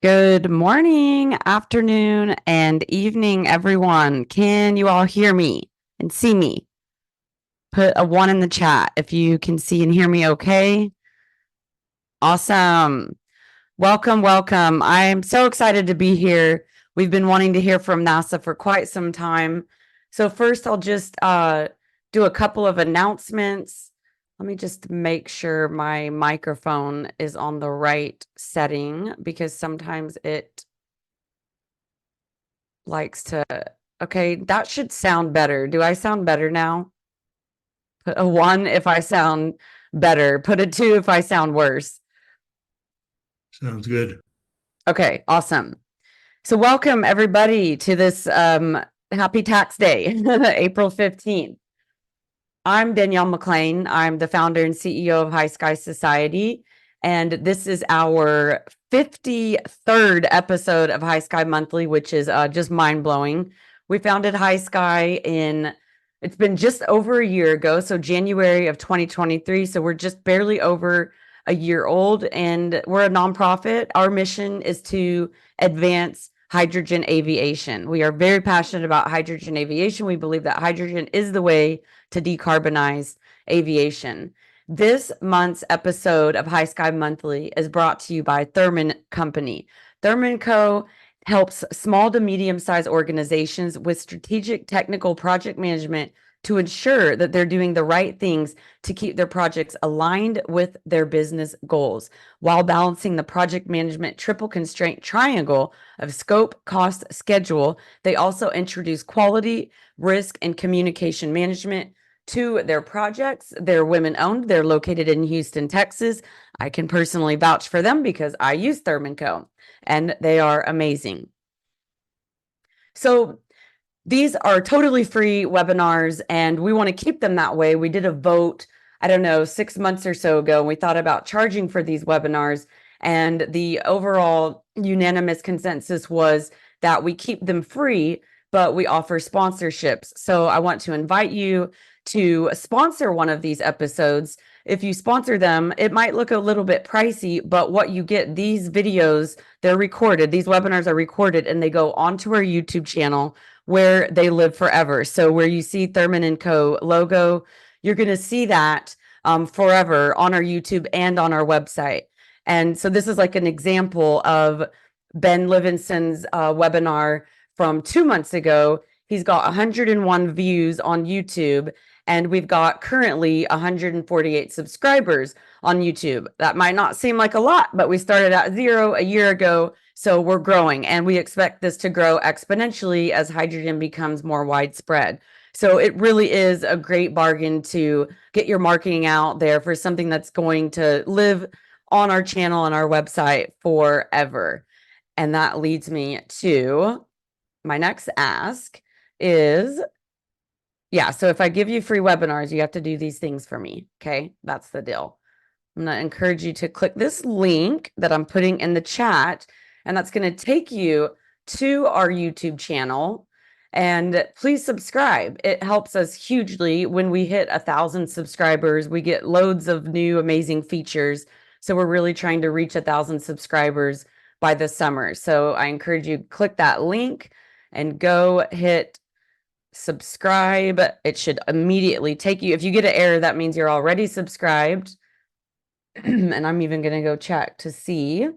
Good morning, afternoon, and evening, everyone. Can you all hear me and see me? Put a 1 in the chat if you can see and hear me okay. Awesome. Welcome, welcome. I am so excited to be here. We've been wanting to hear from NASA for quite some time. So first, I'll just do a couple of announcements. Let me just make sure my microphone is on the right setting because sometimes it likes to, okay, that should sound better. Do I sound better now? Put a 1 if I sound better. Put a 2 if I sound worse. Sounds good. Okay, awesome. So welcome everybody to this happy tax day, April 15th. I'm Danielle McLean. I'm the founder and CEO of HYSKY Society, and this is our 53rd episode of HYSKY Monthly, which is just mind-blowing. We founded HYSKY it's been just over a year ago, so January of 2023, so we're just barely over a year old, and we're a nonprofit. Our mission is to advance hydrogen aviation. We are very passionate about hydrogen aviation. We believe that hydrogen is the way to decarbonize aviation. This month's episode of HYSKY Monthly is brought to you by Therman Company. Therman Co. helps small to medium-sized organizations with strategic technical project management to ensure that they're doing the right things to keep their projects aligned with their business goals while balancing the project management triple constraint triangle of scope, cost, schedule. They also introduce quality, risk, and communication management to their projects. They're women-owned. They're located in Houston, Texas. I can personally vouch for them because I use Therman Co., and they are amazing. So these are totally free webinars, and we want to keep them that way. We did a vote, I don't know, 6 months or so ago, and we thought about charging for these webinars, and the overall unanimous consensus was that we keep them free, but we offer sponsorships. So I want to invite you to sponsor one of these episodes. If you sponsor them, it might look a little bit pricey, but what you get, these videos, they're recorded. These webinars are recorded, and they go onto our YouTube channel where they live forever. So where you see Therman & Co. logo, you're going to see that forever on our YouTube and on our website. And so this is like an example of Ben Livingston's webinar from 2 months ago. He's got 101 views on YouTube, and we've got currently 148 subscribers on YouTube. That might not seem like a lot, but we started at 0 a year ago, so we're growing, and we expect this to grow exponentially as hydrogen becomes more widespread. So it really is a great bargain to get your marketing out there for something that's going to live on our channel and our website forever. And that leads me to my next ask is, yeah, so if I give you free webinars, you have to do these things for me, okay? That's the deal. I'm going to encourage you to click this link that I'm putting in the chat, and that's going to take you to our YouTube channel. And please subscribe. It helps us hugely. When we hit 1,000 subscribers, we get loads of new amazing features. So we're really trying to reach 1,000 subscribers by the summer. So I encourage you to click that link and go hit subscribe. It should immediately take you. If you get an error, that means you're already subscribed. And I'm even going to go check to see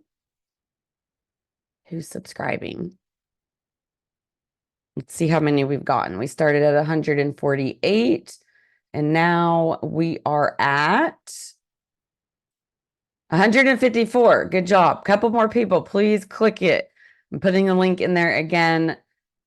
who's subscribing. Let's see how many we've gotten. We started at 148, and now we are at 154. Good job. Couple more people. Please click it. I'm putting a link in there again.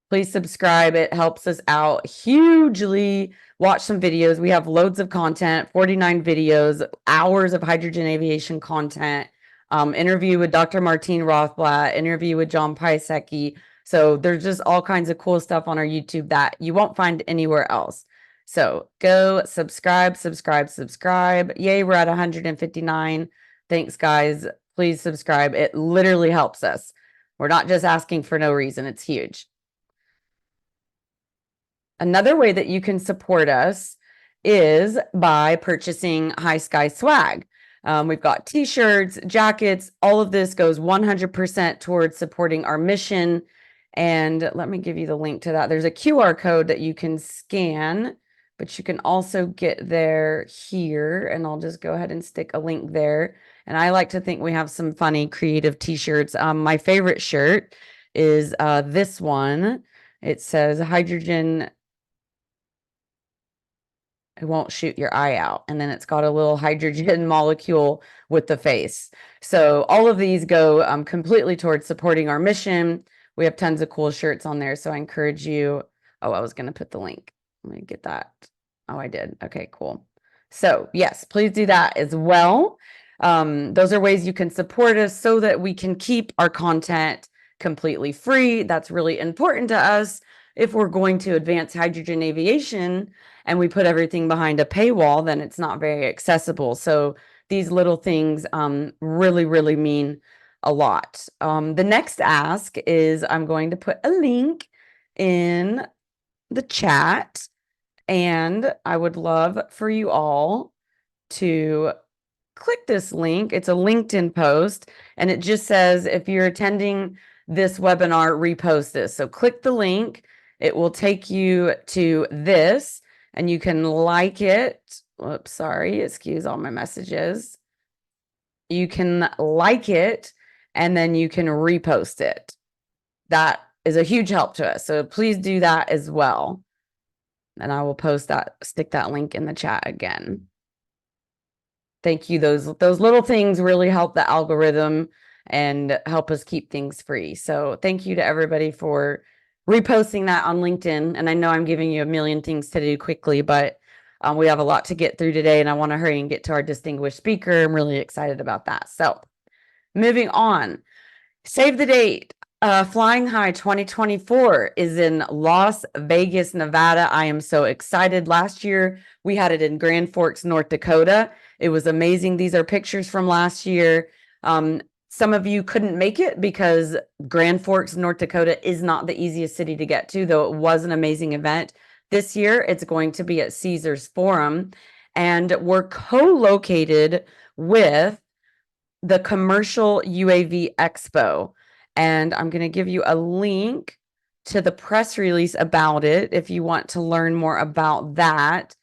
Please subscribe. It helps us out hugely. Watch some videos. We have loads of content, 49 videos, hours of hydrogen aviation content, interview with Dr. Martine Rothblatt, interview with John Piasecki. So there's just all kinds of cool stuff on our YouTube that you won't find anywhere else. So go subscribe, subscribe, subscribe. Yay, we're at 159. Thanks, guys. Please subscribe. It literally helps us. We're not just asking for no reason. It's huge. Another way that you can support us is by purchasing HYSKY swag. We've got t-shirts, jackets, all of this goes 100% towards supporting our mission. And let me give you the link to that. There's a QR code that you can scan, but you can also get there here. And I'll just go ahead and stick a link there. And I like to think we have some funny, creative t-shirts. My favorite shirt is this one. It says hydrogen, it won't shoot your eye out. And then it's got a little hydrogen molecule with the face. So all of these go completely towards supporting our mission. We have tons of cool shirts on there. So I encourage you. Oh, I was going to put the link. Let me get that. Oh, I did. Okay, cool. So yes, please do that as well. Those are ways you can support us so that we can keep our content completely free. That's really important to us. If we're going to advance hydrogen aviation and we put everything behind a paywall, then it's not very accessible. So these little things really, really mean a lot. The next ask is I'm going to put a link in the chat, and I would love for you all to click this link. It's a LinkedIn post, and it just says, if you're attending this webinar, repost this. So click the link. It will take you to this, and you can like it. Oops, sorry, excuse all my messages. You can like it, and then you can repost it. That is a huge help to us. So please do that as well. And I will post that, stick that link in the chat again. Thank you. Those little things really help the algorithm and help us keep things free. So thank you to everybody for reposting that on LinkedIn. And I know I'm giving you a million things to do quickly, but we have a lot to get through today, and I want to hurry and get to our distinguished speaker. I'm really excited about that. So moving on, save the date. Flying High 2024 is in Las Vegas, Nevada. I am so excited. Last year, we had it in Grand Forks, North Dakota. It was amazing. These are pictures from last year. Some of you couldn't make it because Grand Forks, North Dakota is not the easiest city to get to, though it was an amazing event. This year, it's going to be at Caesars Forum, and we're co-located with the Commercial UAV Expo. And I'm going to give you a link to the press release about it if you want to learn more about that.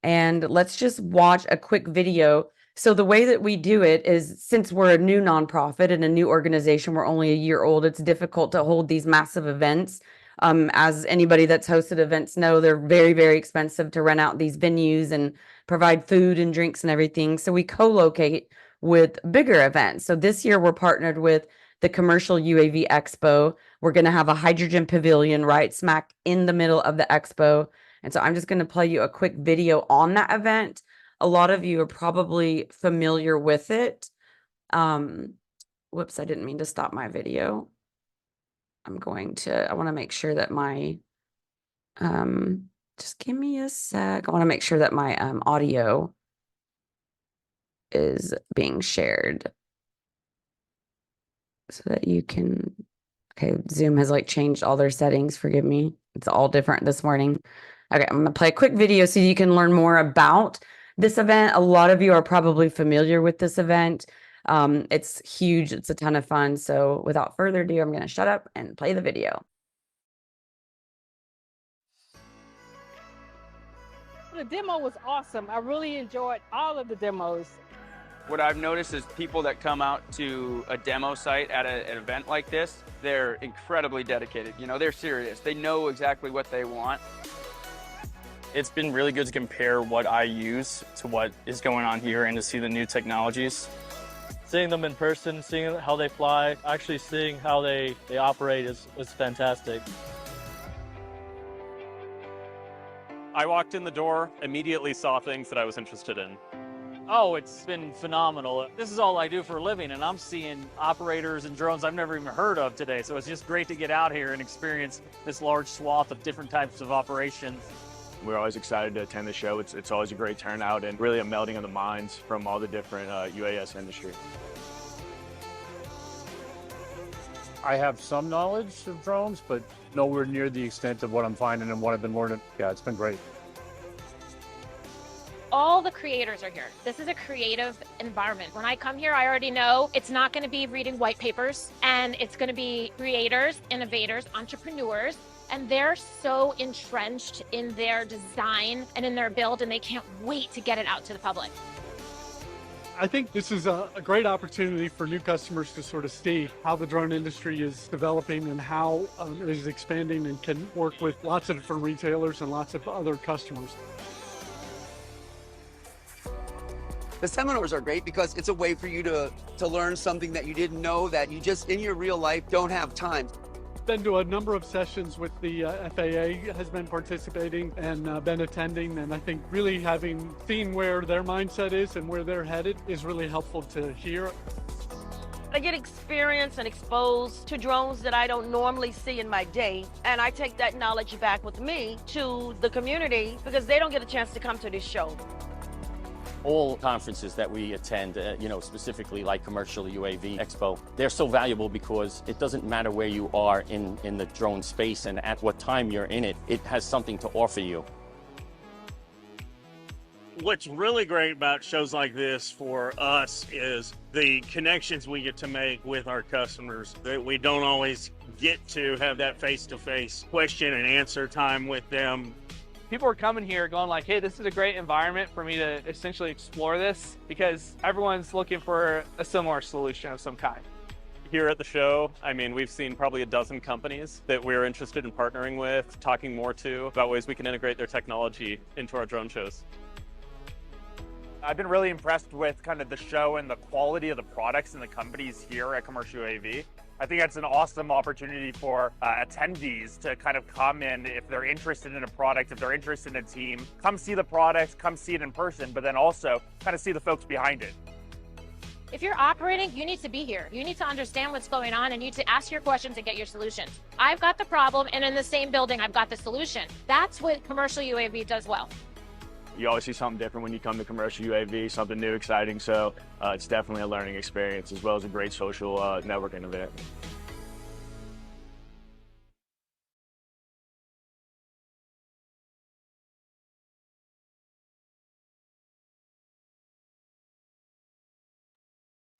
And let's just watch a quick video. So the way that we do it is, since we're a new nonprofit and a new organization, we're only a year old, it's difficult to hold these massive events. As anybody that's hosted events know, they're very, very expensive to rent out these venues and provide food and drinks and everything. So we co-locate with bigger events. So this year we're partnered with the Commercial UAV Expo. We're going to have a hydrogen pavilion right smack in the middle of the expo. And so I'm just going to play you a quick video on that event. A lot of you are probably familiar with it. Whoops, I didn't mean to stop my video. I want to make sure that my, just give me a sec. I want to make sure that my audio is being shared so that you can, okay, Zoom has like changed all their settings. Forgive me. It's all different this morning. Okay, I'm gonna play a quick video so you can learn more about this event. A lot of you are probably familiar with this event. It's huge. It's a ton of fun. So without further ado, I'm gonna shut up and play the video. The demo was awesome. I really enjoyed all of the demos. What I've noticed is people that come out to a demo site at an event like this, they're incredibly dedicated. You know, they're serious. They know exactly what they want. It's been really good to compare what I use to what is going on here and to see the new technologies. Seeing them in person, seeing how they fly, actually seeing how they operate is fantastic. I walked in the door, immediately saw things that I was interested in. Oh, it's been phenomenal. This is all I do for a living, and I'm seeing operators and drones I've never even heard of today. So it's just great to get out here and experience this large swath of different types of operations. We're always excited to attend the show. It's always a great turnout and really a melding of the minds from all the different UAS industry. I have some knowledge of drones, but nowhere near the extent of what I'm finding and what I've been learning. Yeah, it's been great. All the creators are here. This is a creative environment. When I come here, I already know it's not going to be reading white papers, and it's going to be creators, innovators, entrepreneurs, and they're so entrenched in their design and in their build, and they can't wait to get it out to the public. I think this is a great opportunity for new customers to sort of see how the drone industry is developing and how it is expanding and can work with lots of different retailers and lots of other customers. The seminars are great because it's a way for you to learn something that you didn't know, that you just in your real life don't have time. Been to a number of sessions with the FAA, has been participating and been attending, and I think really having seen where their mindset is and where they're headed is really helpful to hear. I get experience and exposed to drones that I don't normally see in my day, and I take that knowledge back with me to the community because they don't get a chance to come to this show. All conferences that we attend, specifically like Commercial UAV Expo, they're so valuable because it doesn't matter where you are in the drone space and at what time you're in it, it has something to offer you. What's really great about shows like this for us is the connections we get to make with our customers that we don't always get to have that face-to-face question and answer time with them. People are coming here going like, hey, this is a great environment for me to essentially explore this because everyone's looking for a similar solution of some kind. Here at the show, I mean, we've seen probably a dozen companies that we're interested in partnering with, talking more to about ways we can integrate their technology into our drone shows. I've been really impressed with kind of the show and the quality of the products and the companies here at Commercial UAV. I think that's an awesome opportunity for attendees to kind of come in if they're interested in a product, if they're interested in a team, come see the product, come see it in person, but then also kind of see the folks behind it. If you're operating, you need to be here. You need to understand what's going on and you need to ask your questions and get your solutions. I've got the problem, and in the same building, I've got the solution. That's what Commercial UAV does well. You always see something different when you come to Commercial UAV, something new, exciting. So it's definitely a learning experience as well as a great social networking event.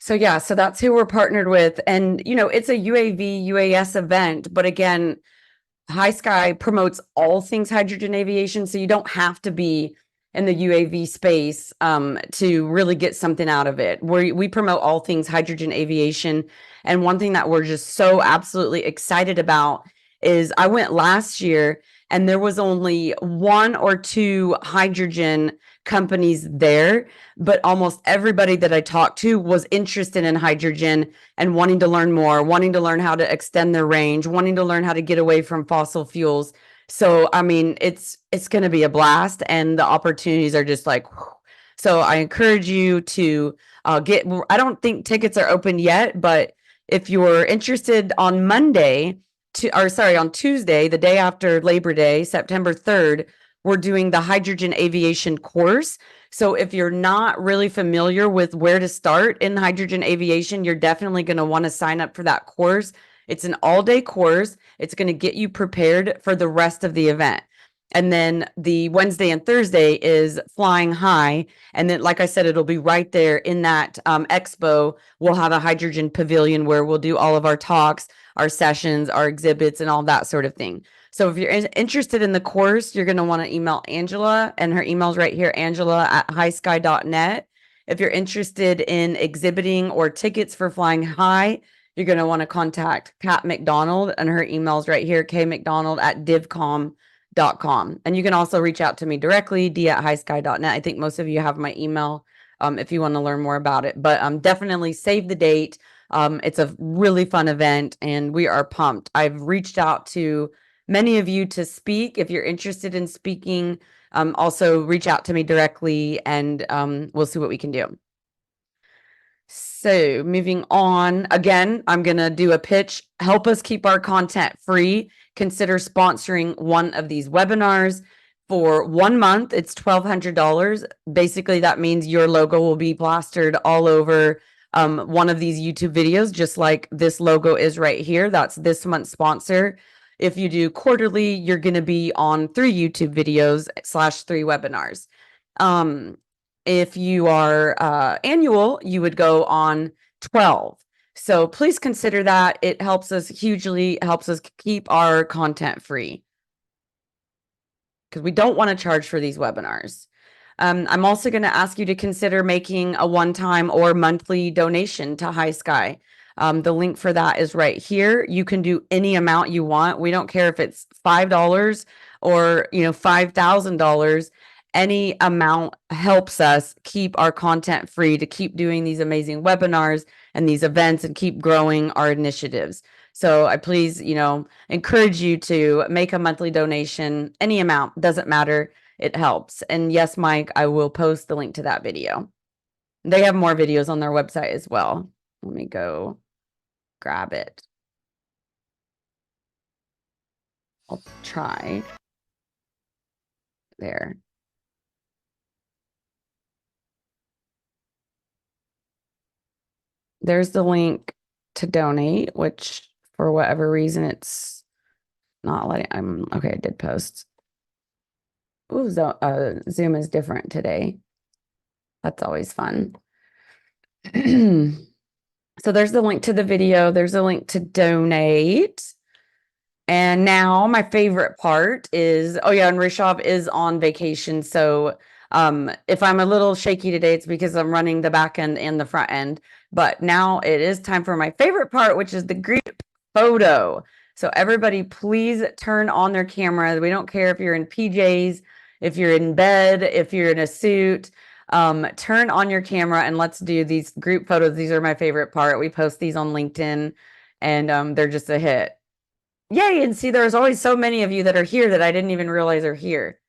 So that's who we're partnered with. And, it's a UAV, UAS event, but again, HYSKY promotes all things hydrogen aviation. So you don't have to be in the UAV space to really get something out of it. We promote all things hydrogen aviation. And one thing that we're just so absolutely excited about is I went last year and there was only 1 or 2 hydrogen companies there, but almost everybody that I talked to was interested in hydrogen and wanting to learn more, wanting to learn how to extend their range, wanting to learn how to get away from fossil fuels. So, I mean, it's going to be a blast and the opportunities are just like, whew. So I encourage you to I don't think tickets are open yet, but if you're interested on on Tuesday, the day after Labor Day, September 3rd, we're doing the hydrogen aviation course. So if you're not really familiar with where to start in hydrogen aviation, you're definitely going to want to sign up for that course. It's an all-day course. It's going to get you prepared for the rest of the event. And then the Wednesday and Thursday is flying high. And then, like I said, it'll be right there in that expo. We'll have a hydrogen pavilion where we'll do all of our talks, our sessions, our exhibits, and all that sort of thing. So if you're interested in the course, you're going to want to email Angela, and her email's right here, angela@hysky.net. If you're interested in exhibiting or tickets for flying high, you're going to want to contact Kat McDonald, and her email's right here, kmcdonald@divcom.com. And you can also reach out to me directly, d@hysky.net. I think most of you have my email if you want to learn more about it. But definitely save the date. It's a really fun event, and we are pumped. I've reached out to many of you to speak. If you're interested in speaking, also reach out to me directly, and we'll see what we can do. So moving on, again, I'm going to do a pitch. Help us keep our content free. Consider sponsoring one of these webinars. For 1 month, it's $1,200. Basically, that means your logo will be plastered all over one of these YouTube videos, just like this logo is right here. That's this month's sponsor. If you do quarterly, you're going to be on 3 YouTube videos /3 webinars. If you are annual, you would go on 12. So please consider that. It helps us hugely, helps us keep our content free, because we don't want to charge for these webinars. I'm also going to ask you to consider making a one-time or monthly donation to HYSKY. The link for that is right here. You can do any amount you want. We don't care if it's $5 or, $5,000. Any amount helps us keep our content free, to keep doing these amazing webinars and these events and keep growing our initiatives. So I please, encourage you to make a monthly donation. Any amount, doesn't matter. It helps. And yes, Mike, I will post the link to that video. They have more videos on their website as well. Let me go grab it. I'll try. There. There's the link to donate, which for whatever reason it's not letting. Okay, I did post. Ooh, Zoom is different today. That's always fun. So there's the link to the video. There's a link to donate. And now my favorite part is, oh yeah, and Rishabh is on vacation. So if I'm a little shaky today, it's because I'm running the back end and the front end. But now it is time for my favorite part, which is the group photo. So everybody, please turn on their camera. We don't care if you're in PJs, if you're in bed, if you're in a suit. Turn on your camera and let's do these group photos. These are my favorite part. We post these on LinkedIn and they're just a hit. Yay, and see, there's always so many of you that are here that I didn't even realize are here.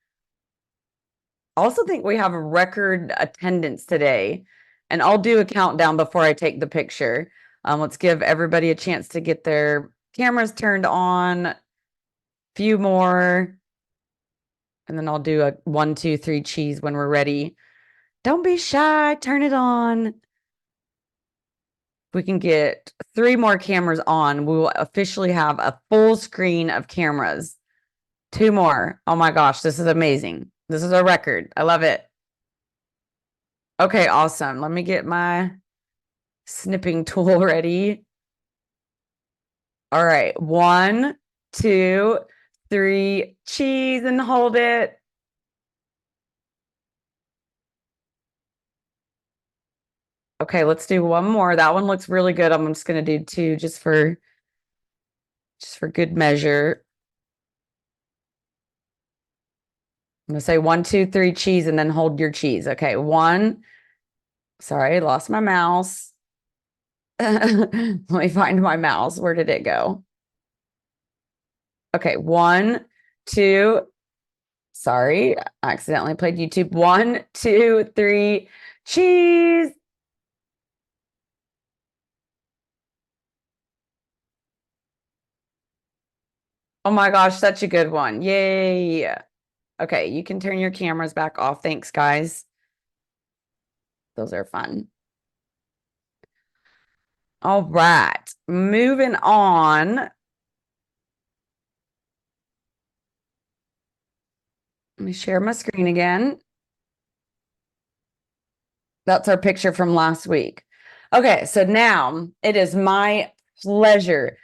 I also think we have a record attendance today, and I'll do a countdown before I take the picture. Let's give everybody a chance to get their cameras turned on. Few more. And then I'll do a 1, 2, 3 cheese when we're ready. Don't be shy, turn it on. If we can get 3 more cameras on, we will officially have a full screen of cameras. 2 more. Oh my gosh, this is amazing. This is a record. I love it. Okay, awesome. Let me get my snipping tool ready. All right, 1, 2, 3, cheese, and hold it. Okay, let's do one more. That one looks really good. I'm just gonna do 2 just for good measure. I'm gonna say 1, 2, 3 cheese and then hold your cheese. Okay, 1. Sorry, lost my mouse. Let me find my mouse. Where did it go? Okay, 1, 2. Sorry, I accidentally played YouTube. 1, 2, 3, cheese. Oh my gosh, such a good one. Yay. Okay, you can turn your cameras back off. Thanks, guys. Those are fun. All right, moving on. Let me share my screen again. That's our picture from last week. Okay, so now it is my pleasure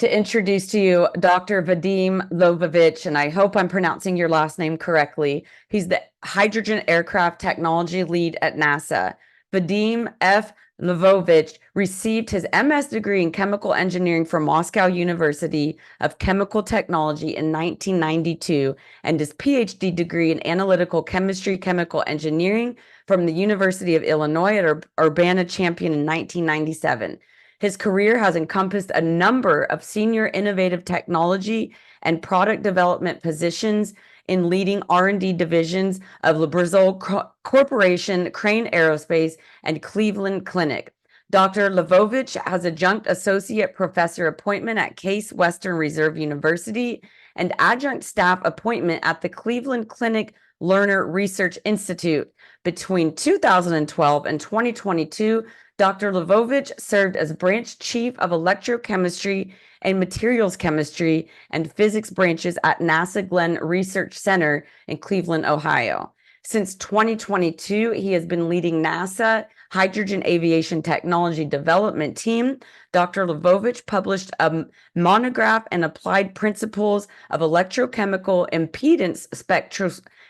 to introduce to you Dr. Vadim Lvovich, and I hope I'm pronouncing your last name correctly. He's the Hydrogen Aircraft Technology Lead at NASA. Vadim F. Lvovich received his MS degree in chemical engineering from Moscow University of Chemical Technology in 1992 and his Ph.D. degree in analytical chemistry, chemical engineering from the University of Illinois at Urbana-Champaign in 1997. His career has encompassed a number of senior innovative technology and product development positions in leading R&D divisions of Lubrizol Corporation, Crane Aerospace, and Cleveland Clinic. Dr. Lvovich has adjunct associate professor appointment at Case Western Reserve University and adjunct staff appointment at the Cleveland Clinic Lerner Research Institute. Between 2012 and 2022, Dr. Lvovich served as branch chief of electrochemistry and materials chemistry and physics branches at NASA Glenn Research Center in Cleveland, Ohio. Since 2022, he has been leading NASA Hydrogen Aviation Technology Development Team. Dr. Lvovich published a monograph and applied principles of electrochemical impedance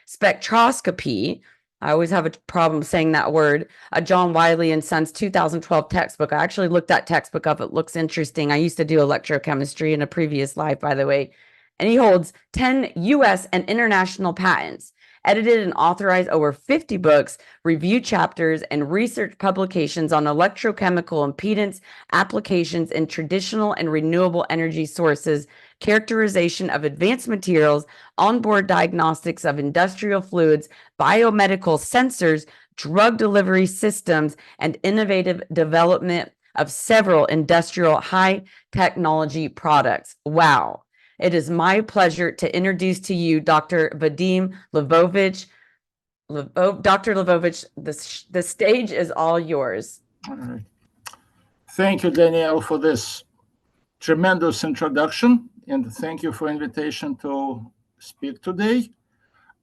spectroscopy. I always have a problem saying that word. A John Wiley and Sons 2012 textbook. I actually looked that textbook up. It looks interesting. I used to do electrochemistry in a previous life, by the way. And he holds 10 US and international patents, edited and authorized over 50 books, reviewed chapters, and research publications on electrochemical impedance applications in traditional and renewable energy sources, characterization of advanced materials, onboard diagnostics of industrial fluids, biomedical sensors, drug delivery systems, and innovative development of several industrial high technology products. Wow. It is my pleasure to introduce to you Dr. Vadim Lvovich. Dr. Lvovich, the stage is all yours. All right. Thank you, Danielle, for this tremendous introduction, and thank you for invitation to speak today.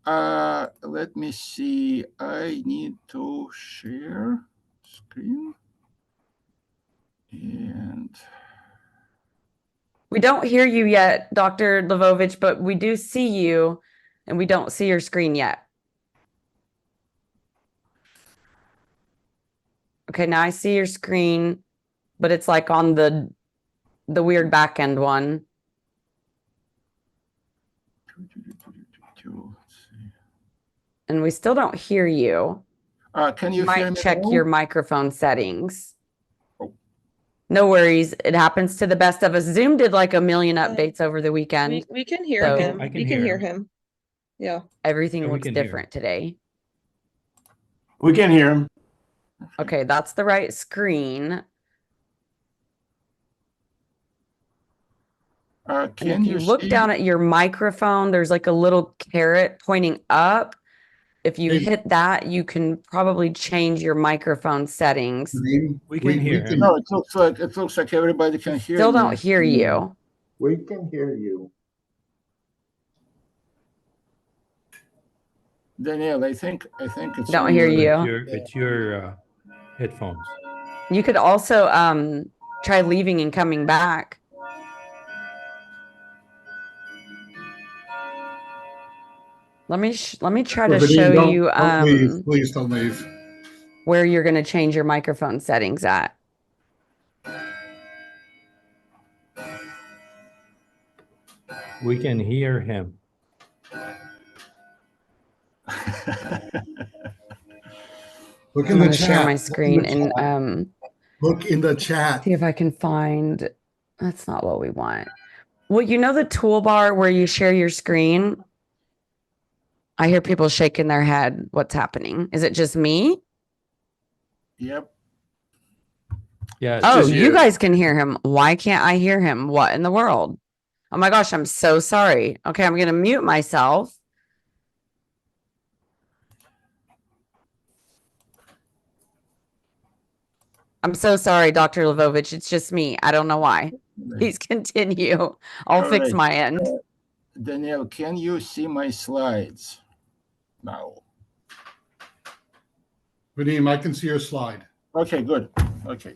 Let me see. I need to share screen. And we don't hear you yet, Dr. Lvovich, but we do see you, and we don't see your screen yet. Okay, now I see your screen, but it's like on the weird back end one. And we still don't hear you. Can you might hear me check now? your microphone settings. No worries. It happens to the best of us. Zoom did like a million updates over the weekend. We can hear so him. We can hear him. Yeah. Everything looks different today. We can hear him. Okay, that's the right screen. And if you look down at your microphone, there's like a little caret pointing up. If you hit that, you can probably change your microphone settings. We can hear him. No, it looks like everybody can hear. Still me. don't hear you. We can hear you. Danielle, I think it's. Don't hear you. It's your headphones. You could also try leaving and coming back. Let me try to show you Don't leave. Please don't leave. where you're going to change your microphone settings at. We can hear him. Look in I'm the going to share chat. my screen and Look in the chat. see if I can find. That's not what we want. Well, you know the toolbar where you share your screen? I hear people shaking their head. What's happening? Is it just me? Yep. Yeah. Oh, you guys can hear him. Why can't I hear him? What in the world? Oh my gosh, I'm so sorry. Okay, I'm going to mute myself. I'm so sorry, Dr. Lvovich. It's just me. I don't know why. Please continue. I'll All fix right. my end. Danielle, can you see my slides now? Vadim, I can see your slide. Okay, good. Okay.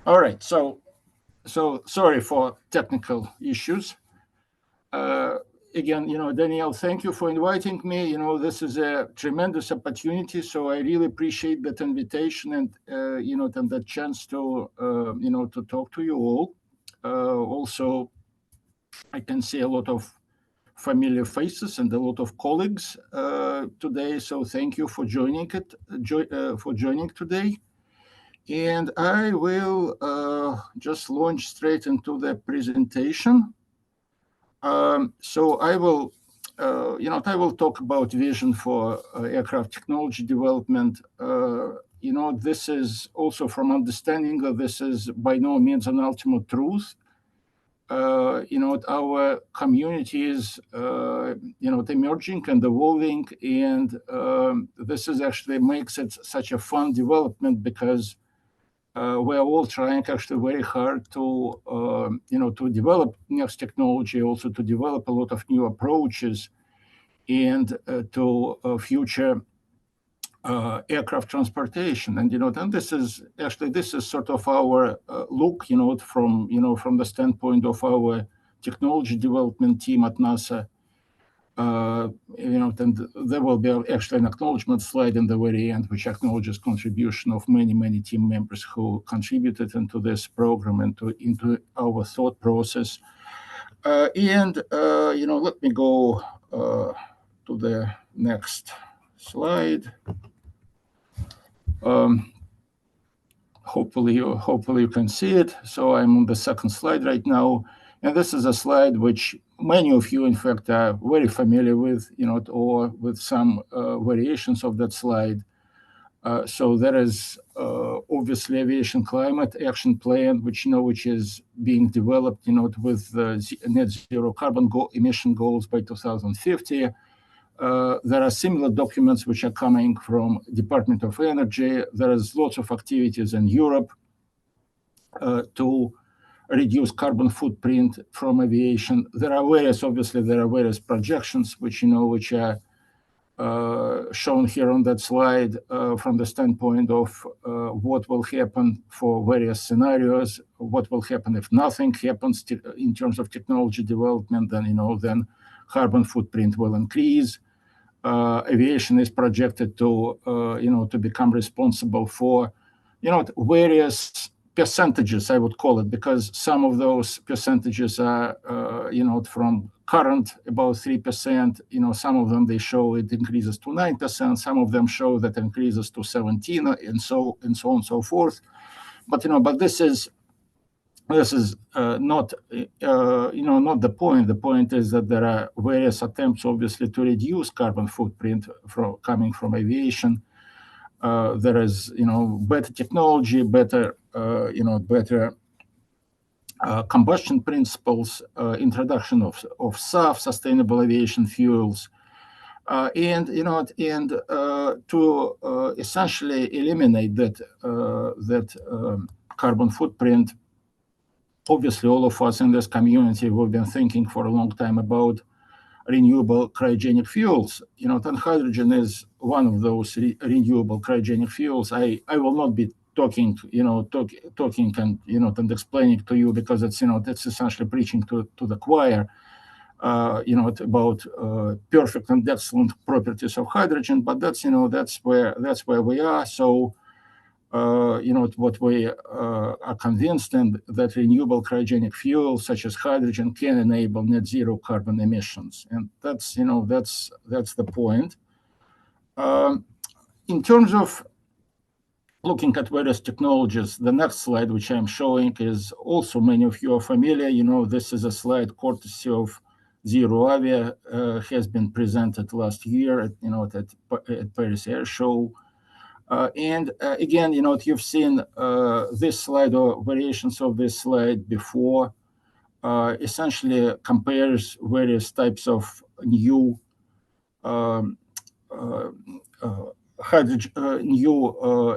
All right. So sorry for technical issues. Again, Danielle, thank you for inviting me. This is a tremendous opportunity. So I really appreciate that invitation and, and the chance to, to talk to you all. Also, I can see a lot of familiar faces and a lot of colleagues today. So thank you for joining today. And I will just launch straight into the presentation. So I will, I will talk about vision for aircraft technology development. This is also from understanding that this is by no means an ultimate truth. Our community is, emerging and evolving, and this is actually makes it such a fun development because we're all trying actually very hard to, to develop next technology, also to develop a lot of new approaches. and to future aircraft transportation. And and this is sort of our look, from the standpoint of our technology development team at NASA. And there will be actually an acknowledgement slide in the very end, which acknowledges contribution of many team members who contributed into this program and into our thought process. Let me go to the next slide. Hopefully you can see it. So I'm on the second slide right now, and this is a slide which many of you, in fact, are very familiar with, or with some variations of that slide. So there is obviously Aviation Climate Action Plan, which is being developed, with net zero carbon emission goals by 2050. There are similar documents which are coming from Department of Energy. There is lots of activities in Europe to reduce carbon footprint from aviation. There are various projections which are shown here on that slide from the standpoint of what will happen for various scenarios, what will happen if nothing happens in terms of technology development, then carbon footprint will increase. Aviation is projected to become responsible for various percentages, I would call it, because some of those percentages are from current about 3%. Some of them they show it increases to 9%. Some of them show that increases to 17%, and so on and so forth. But this is not not the point. The point is that there are various attempts, obviously, to reduce carbon footprint coming from aviation. There is better technology, better combustion principles, introduction of SAF, sustainable aviation fuels, and to essentially eliminate that carbon footprint. Obviously, all of us in this community have been thinking for a long time about renewable cryogenic fuels. And hydrogen is one of those renewable cryogenic fuels. I will not be talking and and explaining to you, because that's essentially preaching to the choir, about perfect and excellent properties of hydrogen. But that's where we are. So what we are convinced and that renewable cryogenic fuels such as hydrogen can enable net zero carbon emissions, and that's the point. In terms of looking at various technologies, the next slide which I'm showing is also many of you are familiar. This is a slide courtesy of Zero Avia, has been presented last year at Paris Air Show. And again, you've seen this slide or variations of this slide before. Essentially compares various types of new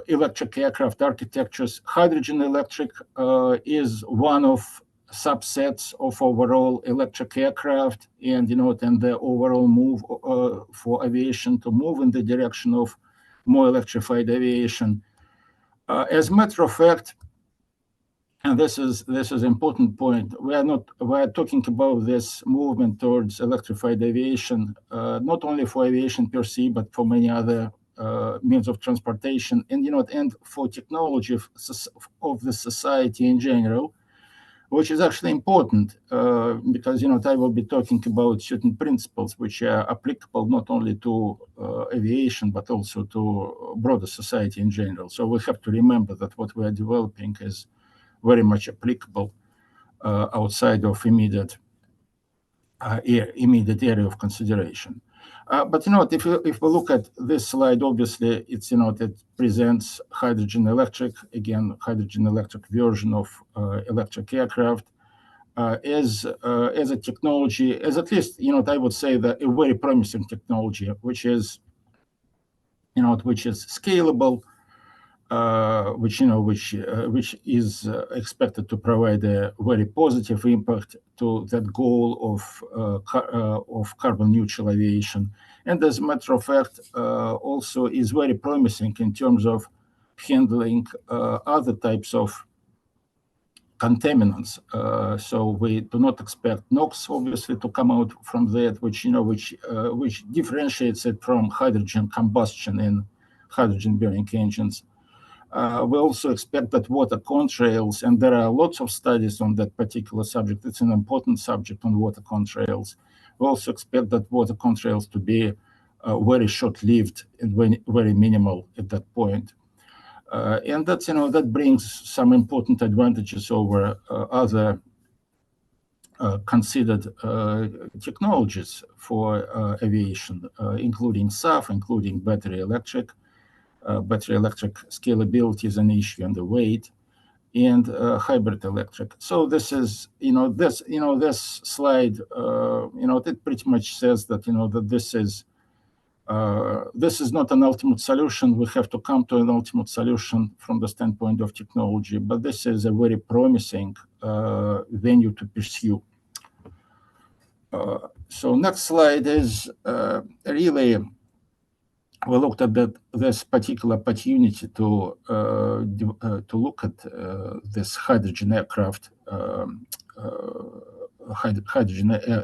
electric aircraft architectures. Hydrogen electric is one of subsets of overall electric aircraft, and and the overall move for aviation to move in the direction of more electrified aviation. As a matter of fact, and this is important point, we are talking about this movement towards electrified aviation, not only for aviation per se, but for many other means of transportation, and and for technology of the society in general, which is actually important, because I will be talking about certain principles which are applicable not only to aviation but also to broader society in general. So we have to remember that what we are developing is very much applicable outside of immediate area of consideration. But if we look at this slide, obviously it's it presents hydrogen electric, again hydrogen electric version of electric aircraft as a technology, as at least I would say that a very promising technology, which is which is scalable, which is expected to provide a very positive impact to that goal of carbon neutral aviation. And as a matter of fact, also is very promising in terms of handling other types of contaminants. So we do not expect NOx, obviously, to come out from that, which differentiates it from hydrogen combustion in hydrogen burning engines. We also expect that water contrails, and there are lots of studies on that particular subject. It's an important subject on water contrails. We also expect that water contrails to be very short-lived and very minimal at that point. And that's, that brings some important advantages over other considered technologies for aviation, including SAF, including battery electric. Battery electric scalability is an issue, and the weight, and hybrid electric. So this is, this slide, it pretty much says that, that this is not an ultimate solution. We have to come to an ultimate solution from the standpoint of technology, but this is a very promising venue to pursue. So next slide is really, we looked at this particular opportunity to look at this hydrogen aircraft,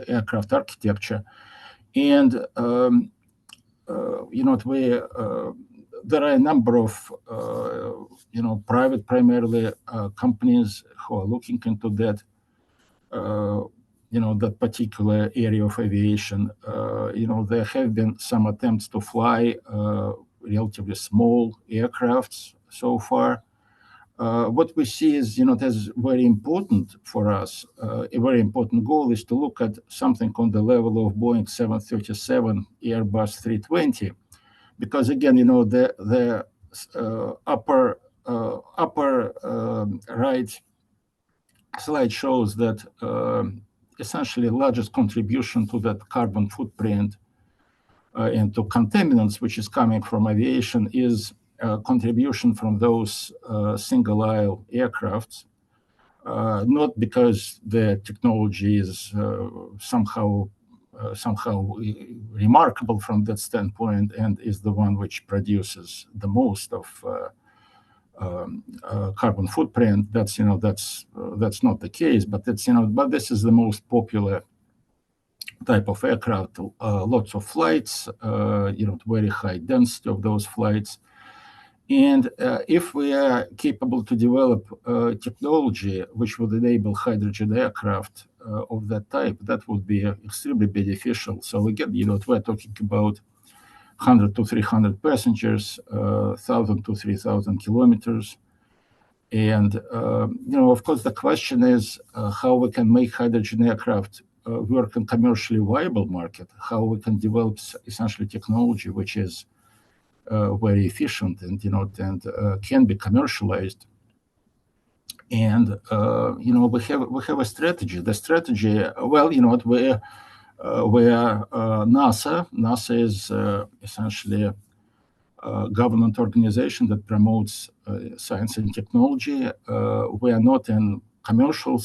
aircraft architecture, and there are a number of private, primarily companies who are looking into that. That particular area of aviation. There have been some attempts to fly relatively small aircrafts so far. What we see is, that's very important for us. A very important goal is to look at something on the level of Boeing 737, Airbus 320, because again, the upper right slide shows that essentially largest contribution to that carbon footprint and to contaminants, which is coming from aviation, is contribution from those single-aisle aircrafts, not because the technology is somehow remarkable from that standpoint and is the one which produces the most of carbon footprint. That's not the case, but but this is the most popular type of aircraft. Lots of flights, very high density of those flights. And if we are capable to develop technology which would enable hydrogen aircraft of that type, that would be extremely beneficial. So again, we're talking about 100 to 300 passengers, 1,000 to 3,000 kilometers. And, of course, the question is how we can make hydrogen aircraft work in commercially viable market, how we can develop essentially technology which is very efficient and, can be commercialized. And, we have a strategy. The strategy, well, where NASA is essentially a government organization that promotes science and technology. We are not in commercial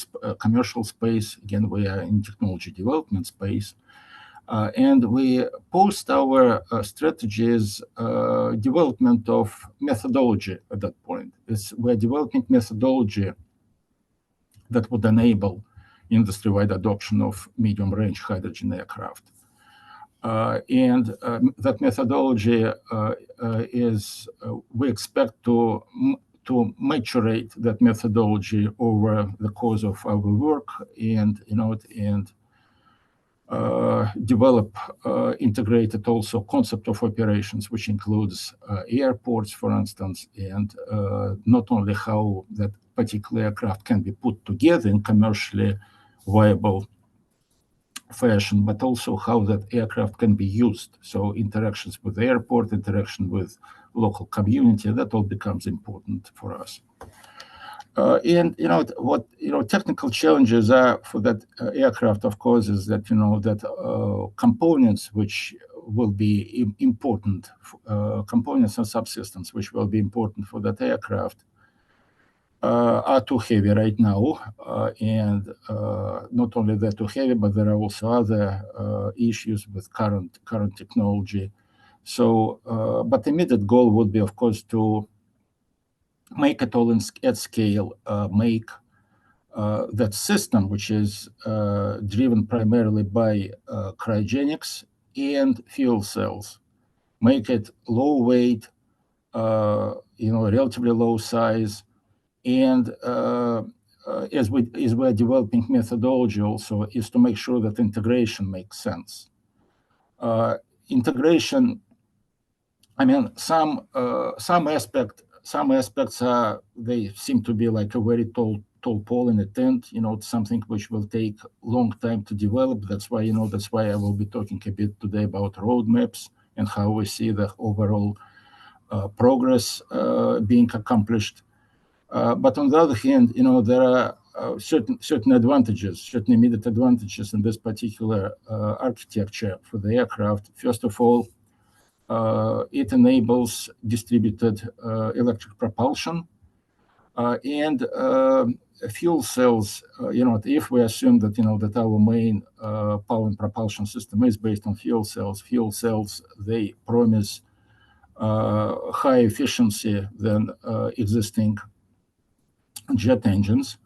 space. Again, we are in technology development space. And we post our strategies, development of methodology at that point. We're developing methodology that would enable industry-wide adoption of medium-range hydrogen aircraft. And that methodology is, we expect to maturate that methodology over the course of our work and, develop integrated also concept of operations, which includes airports, for instance, and not only how that particular aircraft can be put together in commercially viable fashion, but also how that aircraft can be used. So interactions with the airport, interaction with local community, that all becomes important for us. And what technical challenges are for that aircraft, of course, is that that components which will be important components and subsystems, which will be important for that aircraft, are too heavy right now. And not only they're too heavy, but there are also other issues with current technology. So, but the immediate goal would be, of course, to make it all at scale, make that system, which is driven primarily by cryogenics and fuel cells, make it low weight, relatively low size, and as we're developing methodology also is to make sure that integration makes sense. Integration, I mean, some aspects are, they seem to be like a very tall pole in a tent. It's something which will take a long time to develop. That's why I will be talking a bit today about roadmaps and how we see the overall progress being accomplished. But on the other hand, there are certain advantages, certain immediate advantages in this particular architecture for the aircraft. First of all, it enables distributed electric propulsion and fuel cells. If we assume that that our main power and propulsion system is based on fuel cells, they promise high efficiency than existing jet engines,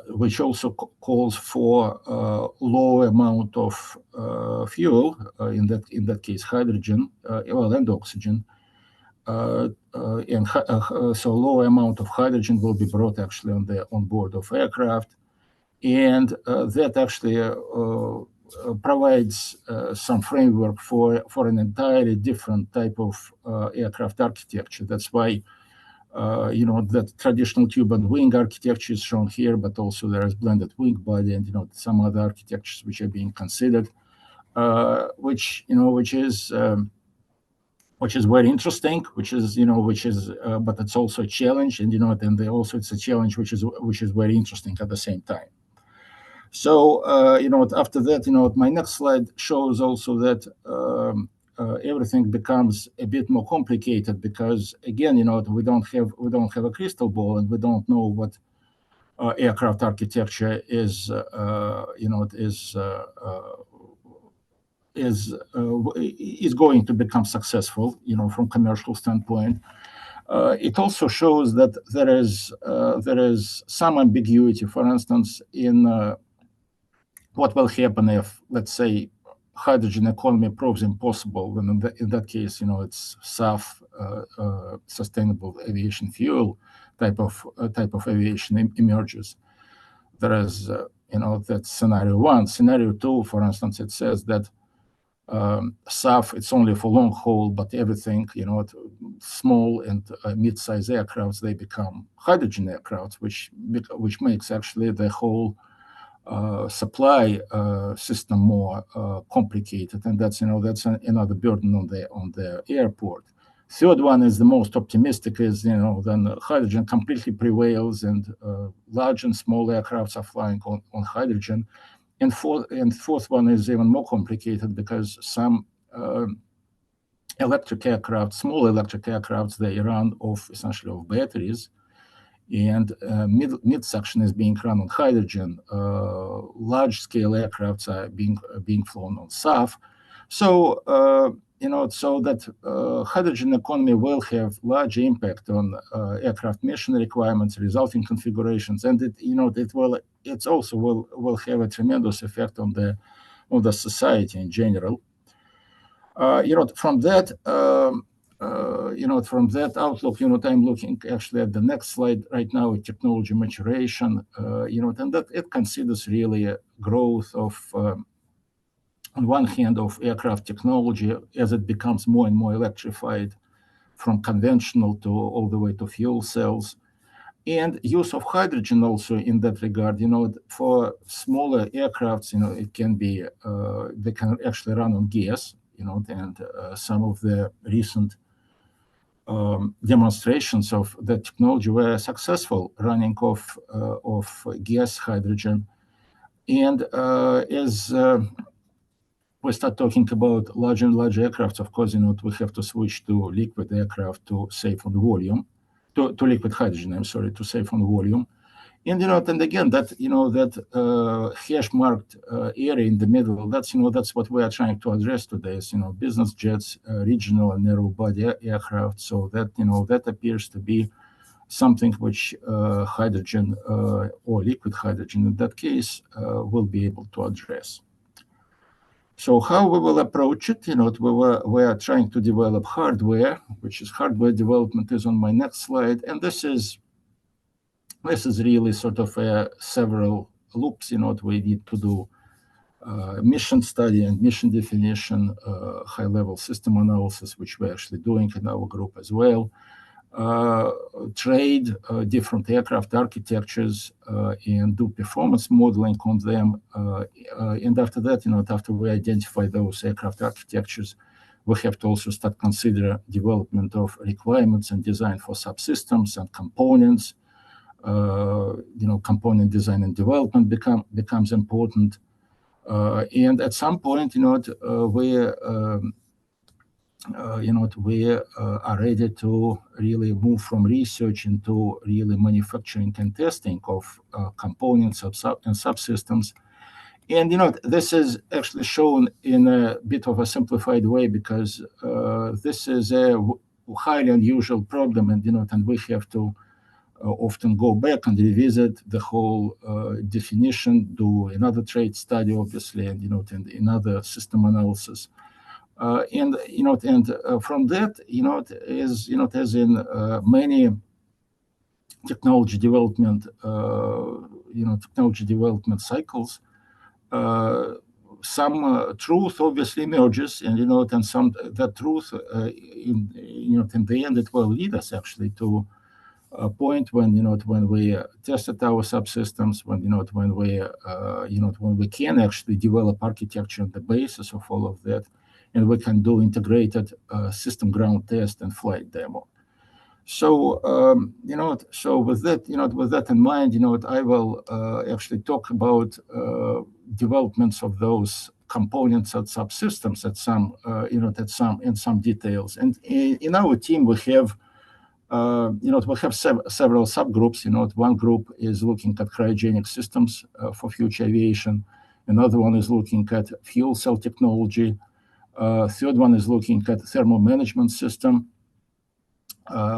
which also calls for low amount of fuel, in that case hydrogen, and oxygen, so low amount of hydrogen will be brought actually on board of aircraft, and that actually provides some framework for an entirely different type of aircraft architecture. That's why that traditional tube and wing architecture is shown here, but also there is blended wing body and some other architectures which are being considered, which is very interesting, but it's also a challenge, and also it's a challenge which is very interesting at the same time. So after that, my next slide shows also that everything becomes a bit more complicated because, again, we don't have a crystal ball, and we don't know what aircraft architecture is going to become successful, from commercial standpoint. It also shows that there is some ambiguity, for instance, in what will happen if, let's say, hydrogen economy proves impossible. Then in that case, it's SAF, sustainable aviation fuel type of aviation emerges. There is, that's scenario one. Scenario two, for instance, it says that SAF, it's only for long haul, but everything, small and mid-size aircrafts, they become hydrogen aircrafts, which makes actually the whole supply system more complicated, and that's another burden on the airport. Third one is the most optimistic, is then hydrogen completely prevails, and large and small aircrafts are flying on hydrogen. And fourth one is even more complicated because some electric aircraft, small electric aircrafts, they run essentially off batteries, and mid-section is being run on hydrogen. Large-scale aircrafts are being flown on SAF. So so that hydrogen economy will have large impact on aircraft mission requirements, resulting configurations, and it also will have a tremendous effect on the society in general. From that outlook, I'm looking actually at the next slide right now at technology maturation, and that it considers really a growth of, on one hand, of aircraft technology as it becomes more and more electrified, from conventional to all the way to fuel cells, and use of hydrogen also in that regard. For smaller aircrafts, it can be, they can actually run on gas, and some of the recent demonstrations of the technology were successful, running off gas hydrogen. And we start talking about larger and larger aircraft, of course, we have to switch to liquid aircraft to save on volume, to liquid hydrogen, I'm sorry, to save on volume. And, and again, that hash marked area in the middle, that's what we are trying to address today is, business jets, regional and narrow body aircraft. So that, that appears to be something which hydrogen or liquid hydrogen in that case will be able to address. So how we will approach it, we are trying to develop hardware, which is hardware development is on my next slide. And this is really sort of several loops, we need to do mission study and mission definition, high-level system analysis, which we're actually doing in our group as well. Trade different aircraft architectures and do performance modeling on them. And after that, after we identify those aircraft architectures, we have to also start consider development of requirements and design for subsystems and components. Component design and development becomes important. And at some point, we are ready to really move from research into really manufacturing and testing of components and subsystems. And, this is actually shown in a bit of a simplified way because this is a highly unusual problem, and we have to often go back and revisit the whole definition, do another trade study, obviously, and and another system analysis, and from that, as in many technology development, cycles, some truth obviously emerges, and and some that truth, in the end, it will lead us actually to a point when when we tested our subsystems, when we can actually develop architecture on the basis of all of that, and we can do integrated system ground test and flight demo. So so with that in mind, I will actually talk about developments of those components and subsystems at some in some details. And in our team we have we have several subgroups. One group is looking at cryogenic systems for future aviation. Another one is looking at fuel cell technology. Third one is looking at thermal management system.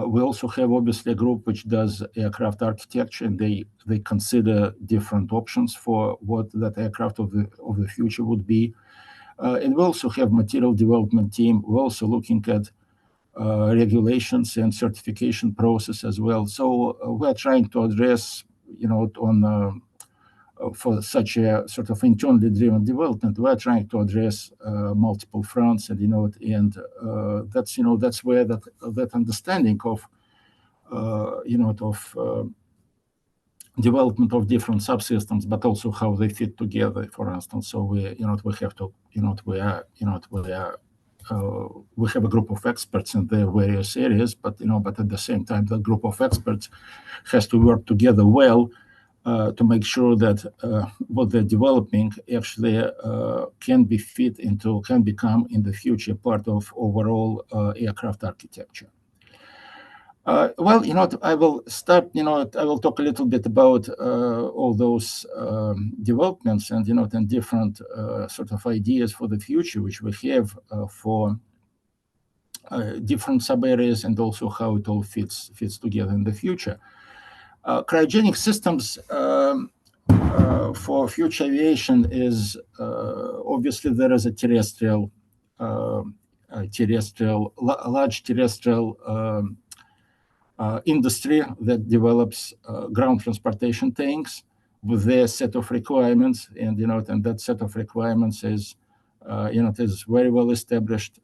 We also have obviously a group which does aircraft architecture, and they consider different options for what that aircraft of the future would be. And we also have material development team. We're also looking at regulations and certification process as well. So we're trying to address, on for such a sort of internally driven development, we're trying to address multiple fronts, and that's where that understanding of development of different subsystems, but also how they fit together, for instance. So we have to we have a group of experts in their various areas, but at the same time, that group of experts has to work together well to make sure that what they're developing actually can become in the future part of overall aircraft architecture. Well, I will start. I will talk a little bit about all those developments and and different sort of ideas for the future, which we have for different sub areas, and also how it all fits together in the future. Cryogenic systems for future aviation is obviously there is a large terrestrial industry that develops ground transportation tanks with their set of requirements, and and that set of requirements is is very well established.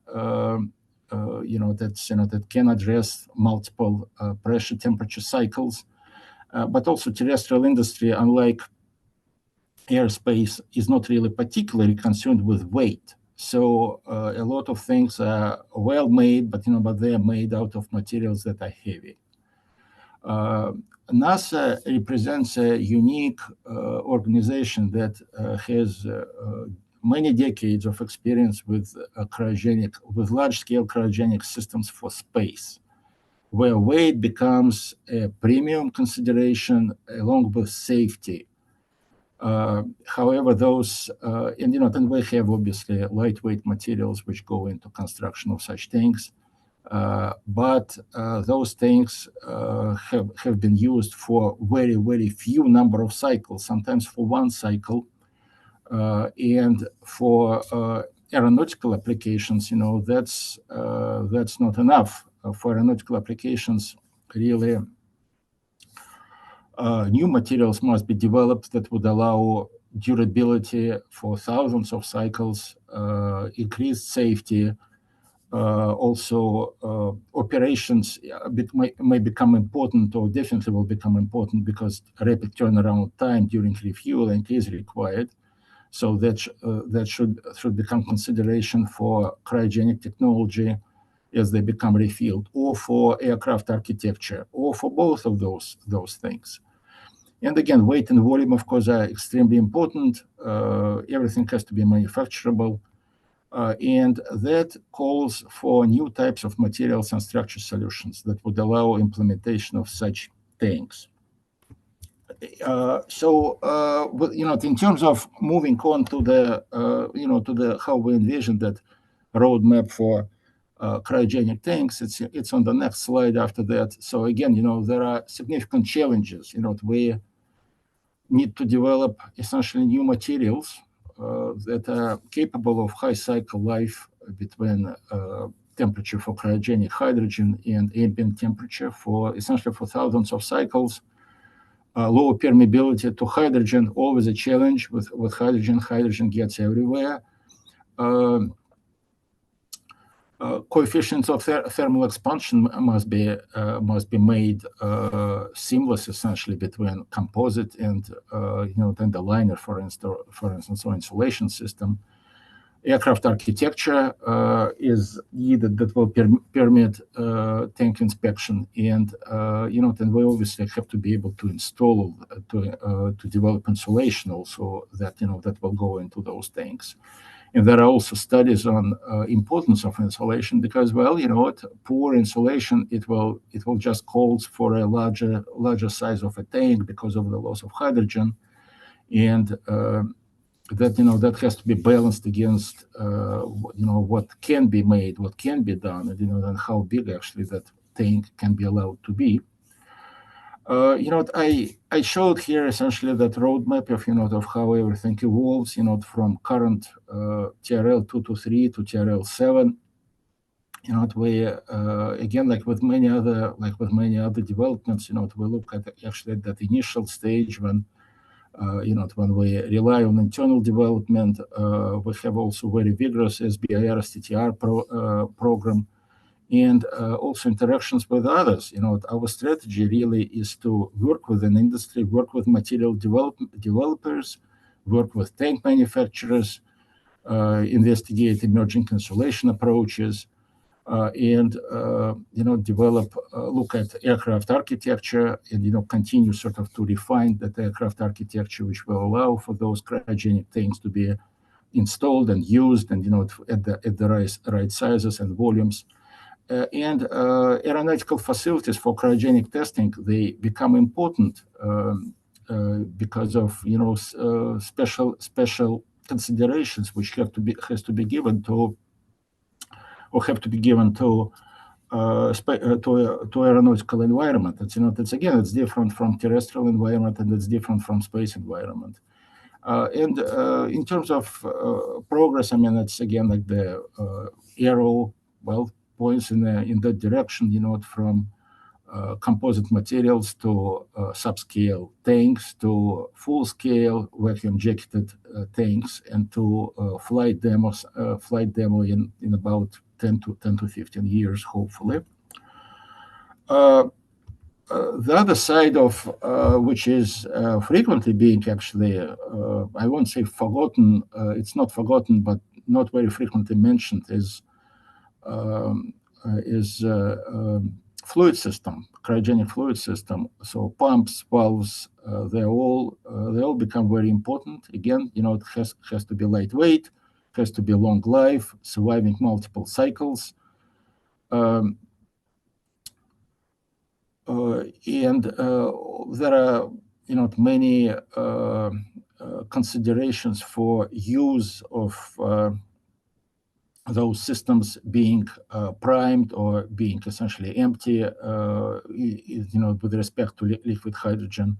That can address multiple pressure temperature cycles, but also terrestrial industry, unlike aerospace, is not really particularly concerned with weight. So a lot of things are well made, but but they are made out of materials that are heavy. NASA represents a unique organization that has many decades of experience with large-scale cryogenic systems for space, where weight becomes a premium consideration along with safety. However, then we have obviously lightweight materials which go into construction of such things. But those things have been used for very, very few number of cycles, sometimes for one cycle. And for aeronautical applications, that's not enough. For aeronautical applications, really, new materials must be developed that would allow durability for thousands of cycles, increased safety. Also, operations may become important, or definitely will become important, because rapid turnaround time during refueling is required. So that should become consideration for cryogenic technology as they become refilled, or for aircraft architecture, or for both of those things. And again, weight and volume, of course, are extremely important. Everything has to be manufacturable. And that calls for new types of materials and structure solutions that would allow implementation of such things. In terms of moving on to the how we envision that roadmap for cryogenic tanks, it's on the next slide after that. So again, there are significant challenges. We need to develop essentially new materials that are capable of high cycle life between temperature for cryogenic hydrogen and ambient temperature essentially for thousands of cycles. Low permeability to hydrogen, always a challenge with hydrogen. Hydrogen gets everywhere. Coefficients of thermal expansion must be made seamless, essentially, between composite and then the liner, for instance, or insulation system. Aircraft architecture is needed that will permit tank inspection, and then we obviously have to be able to install to develop insulation also that will go into those tanks. And there are also studies on importance of insulation, because, poor insulation, it will just calls for a larger size of a tank because of the loss of hydrogen, and that has to be balanced against what can be made, what can be done, and how big actually that tank can be allowed to be. I showed here essentially that roadmap of how everything evolves, from current TRL 223 to TRL 7. We again, like with many other developments, we look at actually that initial stage when we rely on internal development. We have also very vigorous SBIR STTR program, and also interactions with others. Our strategy really is to work with an industry, work with material developers, work with tank manufacturers, investigate emerging insulation approaches, and develop, look at aircraft architecture, and continue sort of to refine that aircraft architecture, which will allow for those cryogenic tanks to be installed and used, and at the right sizes and volumes. And aeronautical facilities for cryogenic testing, they become important because of special considerations which have to be given to aeronautical environment. It's different from terrestrial environment, and it's different from space environment. And in terms of progress, it's again like the arrow points in that direction, from composite materials to subscale tanks to full-scale vacuum-jacketed tanks, and to flight demo in about 10 to 15 years, hopefully. The other side of which is frequently being actually, I won't say forgotten, it's not forgotten, but not very frequently mentioned, is fluid system, cryogenic fluid system. So pumps, valves, they all become very important. Again, it has to be lightweight, has to be long life, surviving multiple cycles. And there are many considerations for use of those systems being primed or being essentially empty, with respect to liquid hydrogen.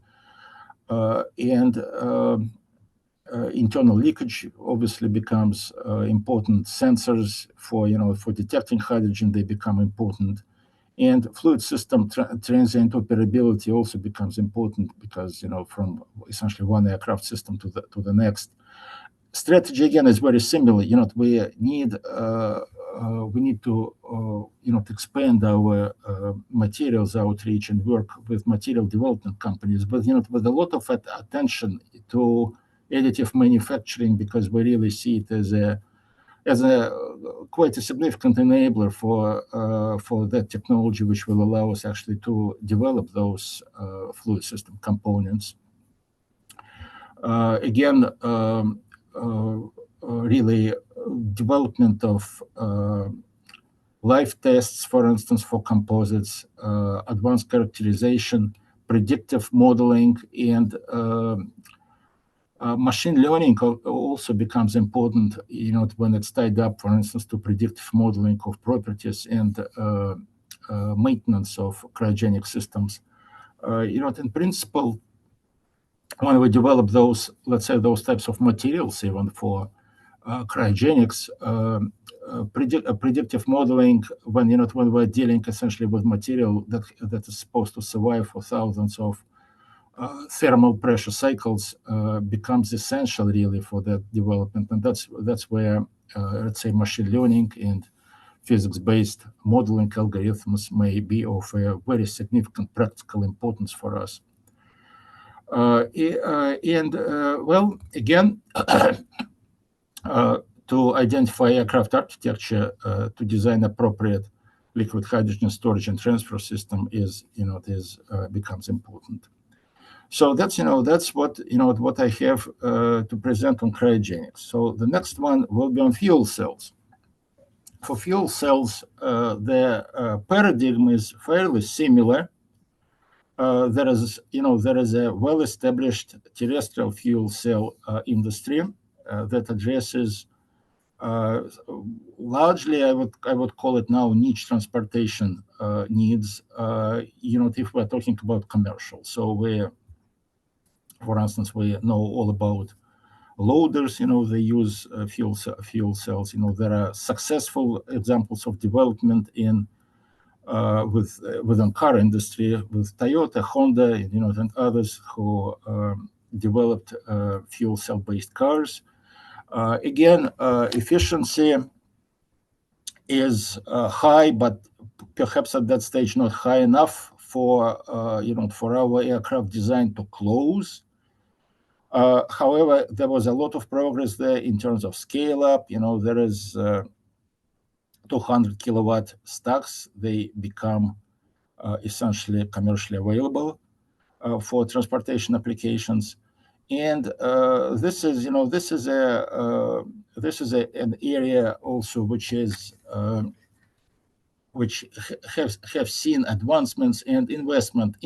Internal leakage obviously becomes important. Sensors for detecting hydrogen, they become important. And fluid system transient operability also becomes important because, from essentially one aircraft system to the next. Strategy again is very similar. We need to to expand our materials outreach and work with material development companies, but with a lot of attention to additive manufacturing, because we really see it as a quite a significant enabler for that technology, which will allow us actually to develop those fluid system components. Again. Really development of life tests, for instance, for composites, advanced characterization, predictive modeling, and machine learning also becomes important, when it's tied up, for instance, to predictive modeling of properties and maintenance of cryogenic systems. In principle, when we develop those, let's say, those types of materials, even for cryogenics, predictive modeling, when we're dealing essentially with material that is supposed to survive for thousands of thermal pressure cycles, becomes essential really for that development, and that's where let's say machine learning and physics-based modeling algorithms may be of a very significant practical importance for us. Well, again. To identify aircraft architecture, to design appropriate liquid hydrogen storage and transfer system becomes important. So that's what I have to present on cryogenics. So the next one will be on fuel cells. For fuel cells, the paradigm is fairly similar. There is a well-established terrestrial fuel cell industry that addresses largely, I would call it now, niche transportation needs. If we're talking about commercial, so for instance, we know all about loaders. They use fuel cells. There are successful examples of development within car industry with Toyota, Honda, and others who developed fuel cell based cars. Again, efficiency is high, but perhaps at that stage not high enough for our aircraft design to close. However, there was a lot of progress there in terms of scale up. There is 200 kilowatt stacks. They become essentially commercially available for transportation applications. And this is an area also which have seen advancements and investment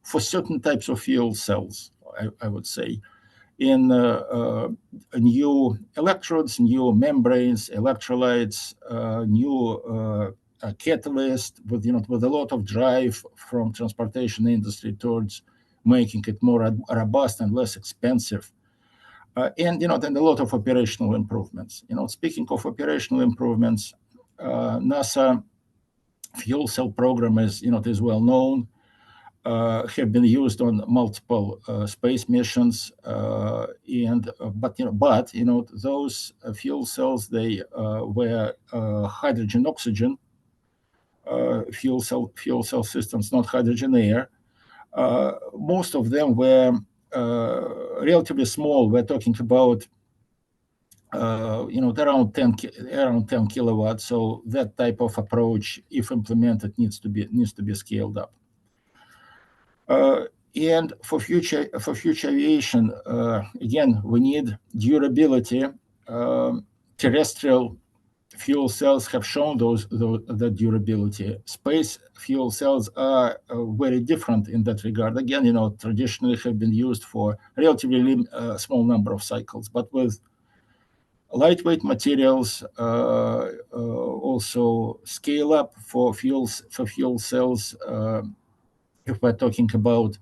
for certain types of fuel cells. I would say in new electrodes, new membranes, electrolytes, new catalyst with a lot of drive from transportation industry towards making it more robust and less expensive, and a lot of operational improvements. Speaking of operational improvements, NASA fuel cell program is well known, have been used on multiple space missions, but those fuel cells, they were hydrogen oxygen fuel cell systems, not hydrogen air. Most of them were relatively small. We're talking about around 10 kilowatts. So that type of approach, if implemented, needs to be scaled up. And for future aviation, again, we need durability. Terrestrial fuel cells have shown that durability. Space fuel cells are very different in that regard. Again, traditionally have been used for relatively small number of cycles, but with lightweight materials, also scale up for fuel cells. If we're talking about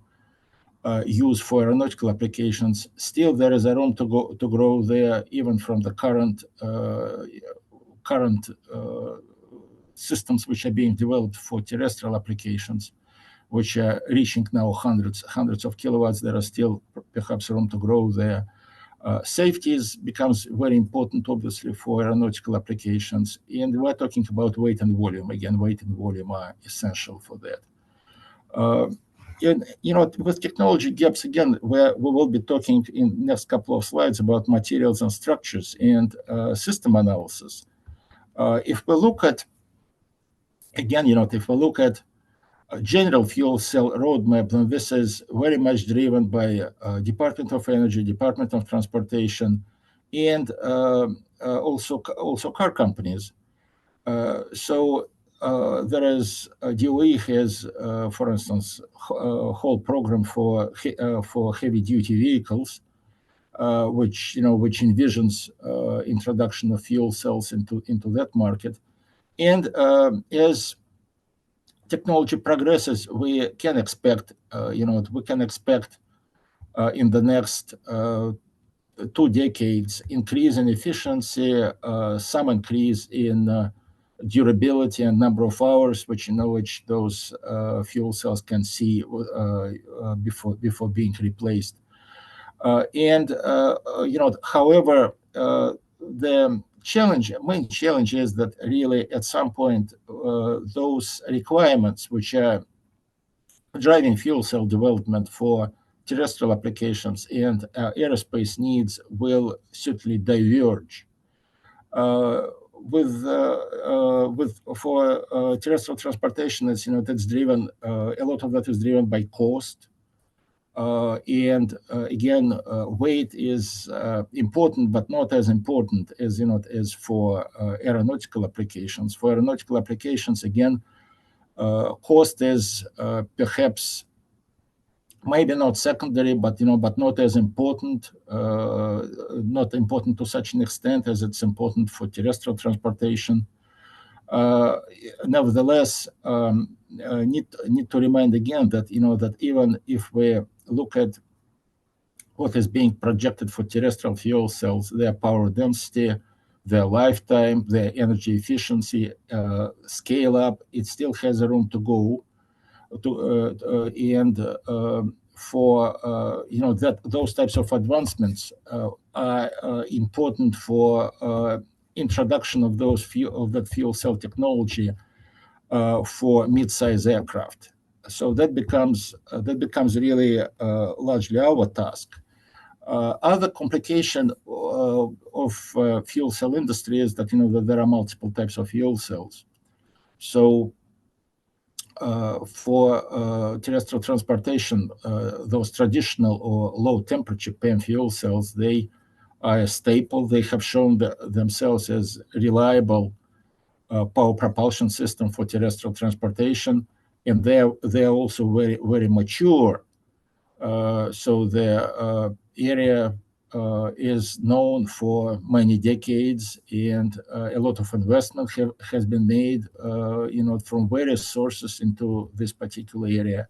use for aeronautical applications, still there is a room to grow there, even from the current systems which are being developed for terrestrial applications, which are reaching now hundreds of kilowatts. There are still perhaps room to grow there. Safety becomes very important, obviously, for aeronautical applications. And we're talking about weight and volume. Again, weight and volume are essential for that. And with technology gaps, again, we will be talking in next couple of slides about materials and structures and system analysis. If we look at, again, if we look at a general fuel cell roadmap, then this is very much driven by Department of Energy, Department of Transportation, and also car companies. So there is DOE has, for instance, a whole program for heavy-duty vehicles, which envisions introduction of fuel cells into that market. And as technology progresses, we can expect, in the next 2 decades, increase in efficiency, some increase in durability and number of hours, which those fuel cells can see before being replaced. However, the main challenge is that really at some point those requirements which are driving fuel cell development for terrestrial applications and aerospace needs will certainly diverge. For terrestrial transportation, that's driven, a lot of that is driven by cost. And again, weight is important, but not as important as for aeronautical applications. For aeronautical applications, again, cost is perhaps maybe not secondary, but not as important, not important to such an extent as it's important for terrestrial transportation. Nevertheless, need to remind again that that even if we look at what is being projected for terrestrial fuel cells, their power density, their lifetime, their energy efficiency, scale up, it still has a room to go. For that those types of advancements are important for introduction of that fuel cell technology for mid-size aircraft. So that becomes really largely our task. Other complication of fuel cell industry is that that there are multiple types of fuel cells. So for terrestrial transportation, those traditional or low temperature PEM fuel cells, they are a staple. They have shown themselves as reliable power propulsion system for terrestrial transportation, and they're also very, very mature. So the area is known for many decades, and a lot of investment has been made, from various sources into this particular area.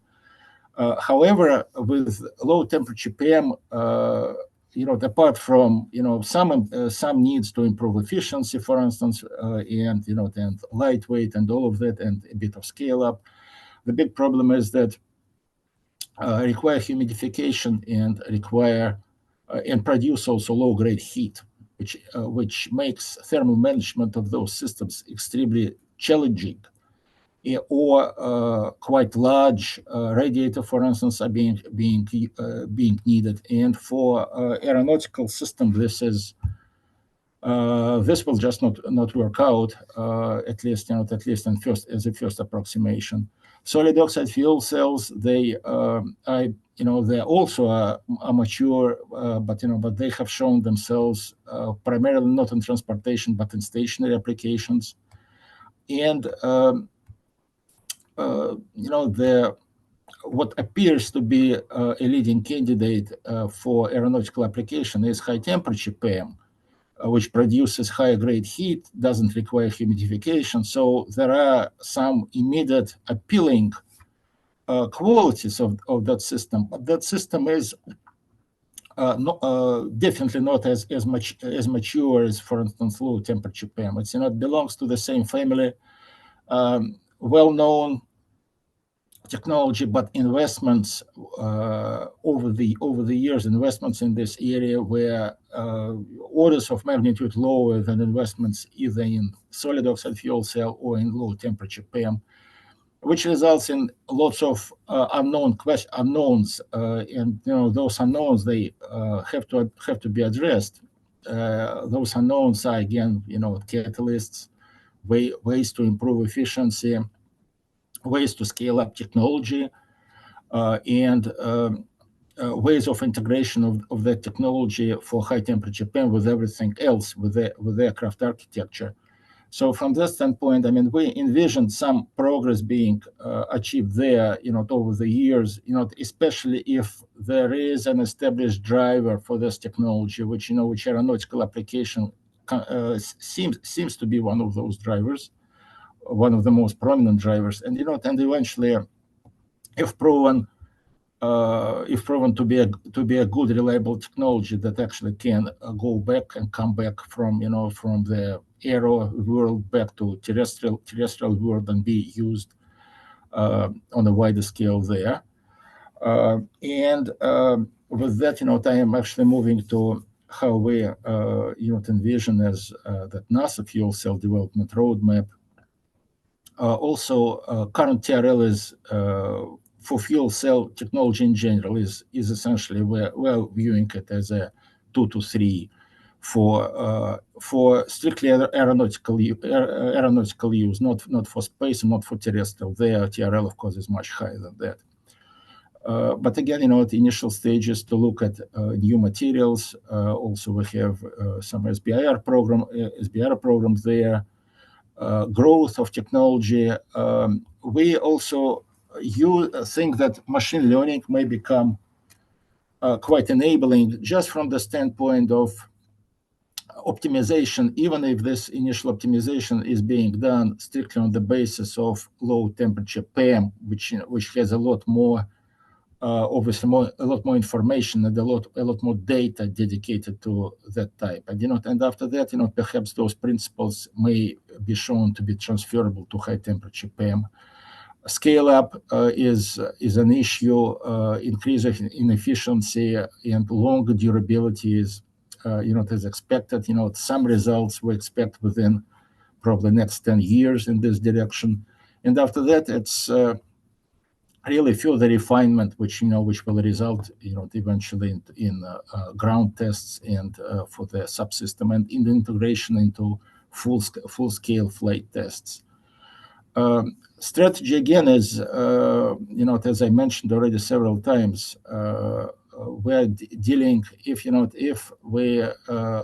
However, with low temperature PEM, apart from some needs to improve efficiency, for instance, and lightweight and all of that, and a bit of scale up, the big problem is that require humidification and produce also low-grade heat, which makes thermal management of those systems extremely challenging. Or quite large radiator, for instance, are being needed. And for aeronautical system, this is This will just not work out, at least as a first approximation. Solid oxide fuel cells, they're also are mature, but they have shown themselves primarily not in transportation but in stationary applications. And what appears to be a leading candidate for aeronautical application is high temperature PEM, which produces higher grade heat, doesn't require humidification. So there are some immediate appealing qualities of that system. But that system is definitely not as mature as, for instance, low temperature PEM. It belongs to the same family, well-known technology, but investments over the years, investments in this area were orders of magnitude lower than investments either in solid oxide fuel cell or in low temperature PEM, which results in lots of unknowns, and those unknowns, they have to be addressed. Those unknowns are, again, catalysts, ways to improve efficiency, ways to scale up technology, and ways of integration of that technology for high temperature PEM with everything else, with the aircraft architecture. So from that standpoint, we envisioned some progress being achieved there, over the years, especially if there is an established driver for this technology, which aeronautical application seems to be one of those drivers, one of the most prominent drivers, and eventually, if proven to be a good, reliable technology that actually can go back and come back from the aero world back to terrestrial world and be used on a wider scale there. And with that, I am actually moving to how we envision as that NASA fuel cell development roadmap. Also, current TRL is for fuel cell technology in general is essentially we're viewing it as a 2 to 3 for strictly aeronautical use, not for space and not for terrestrial. There, TRL of course is much higher than that. But again, at the initial stages to look at new materials. Also, we have some SBIR programs there. Growth of technology. We also think that machine learning may become quite enabling just from the standpoint of optimization, even if this initial optimization is being done strictly on the basis of low temperature PEM, which has a lot more, obviously a lot more information and a lot more data dedicated to that type. And after that, perhaps those principles may be shown to be transferable to high temperature PEM. Scale up is an issue. Increase in efficiency and longer durability is as expected. Some results we expect within probably next 10 years in this direction. And after that, it's really further refinement, which will result, eventually in ground tests and for the subsystem and in the integration into full-scale flight tests. Strategy again is, as I mentioned already several times, we're dealing, if we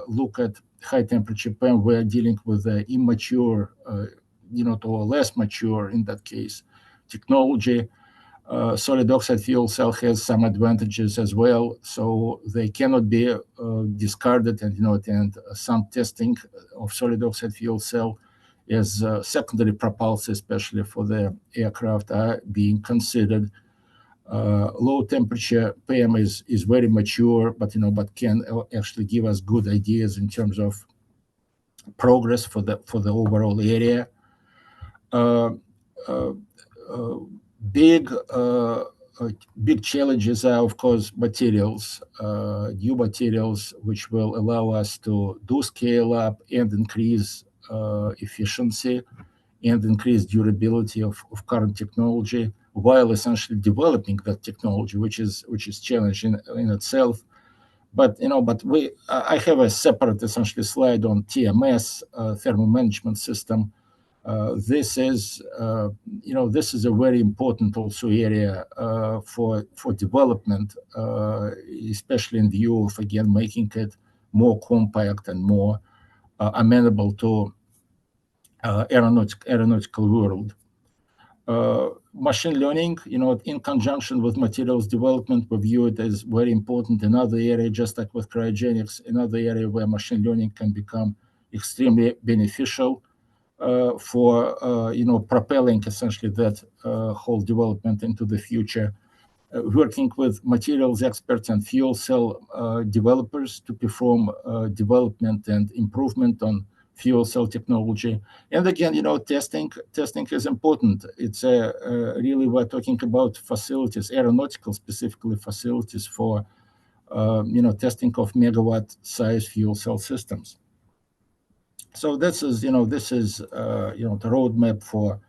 look at high temperature PEM, we're dealing with the immature, or less mature in that case technology. Solid oxide fuel cell has some advantages as well, so they cannot be discarded. And some testing of solid oxide fuel cell as secondary propulsion, especially for the aircraft, are being considered. Low temperature PEM is very mature, but can actually give us good ideas in terms of progress for the overall area. Big challenges are, of course, materials, new materials, which will allow us to do scale up and increase efficiency and increase durability of current technology, while essentially developing that technology, which is challenging in itself. But I have a separate essentially slide on TMS, thermal management system. This is a very important also area for development, especially in view of again making it more compact and more amenable to aeronautical world. Machine learning, in conjunction with materials development, we view it as very important. Another area, just like with cryogenics, another area where machine learning can become extremely beneficial for propelling essentially that whole development into the future. Working with materials experts and fuel cell developers to perform development and improvement on fuel cell technology. And again, testing is important. It's really, we're talking about facilities, aeronautical specifically facilities for testing of megawatt size fuel cell systems. So this is the roadmap for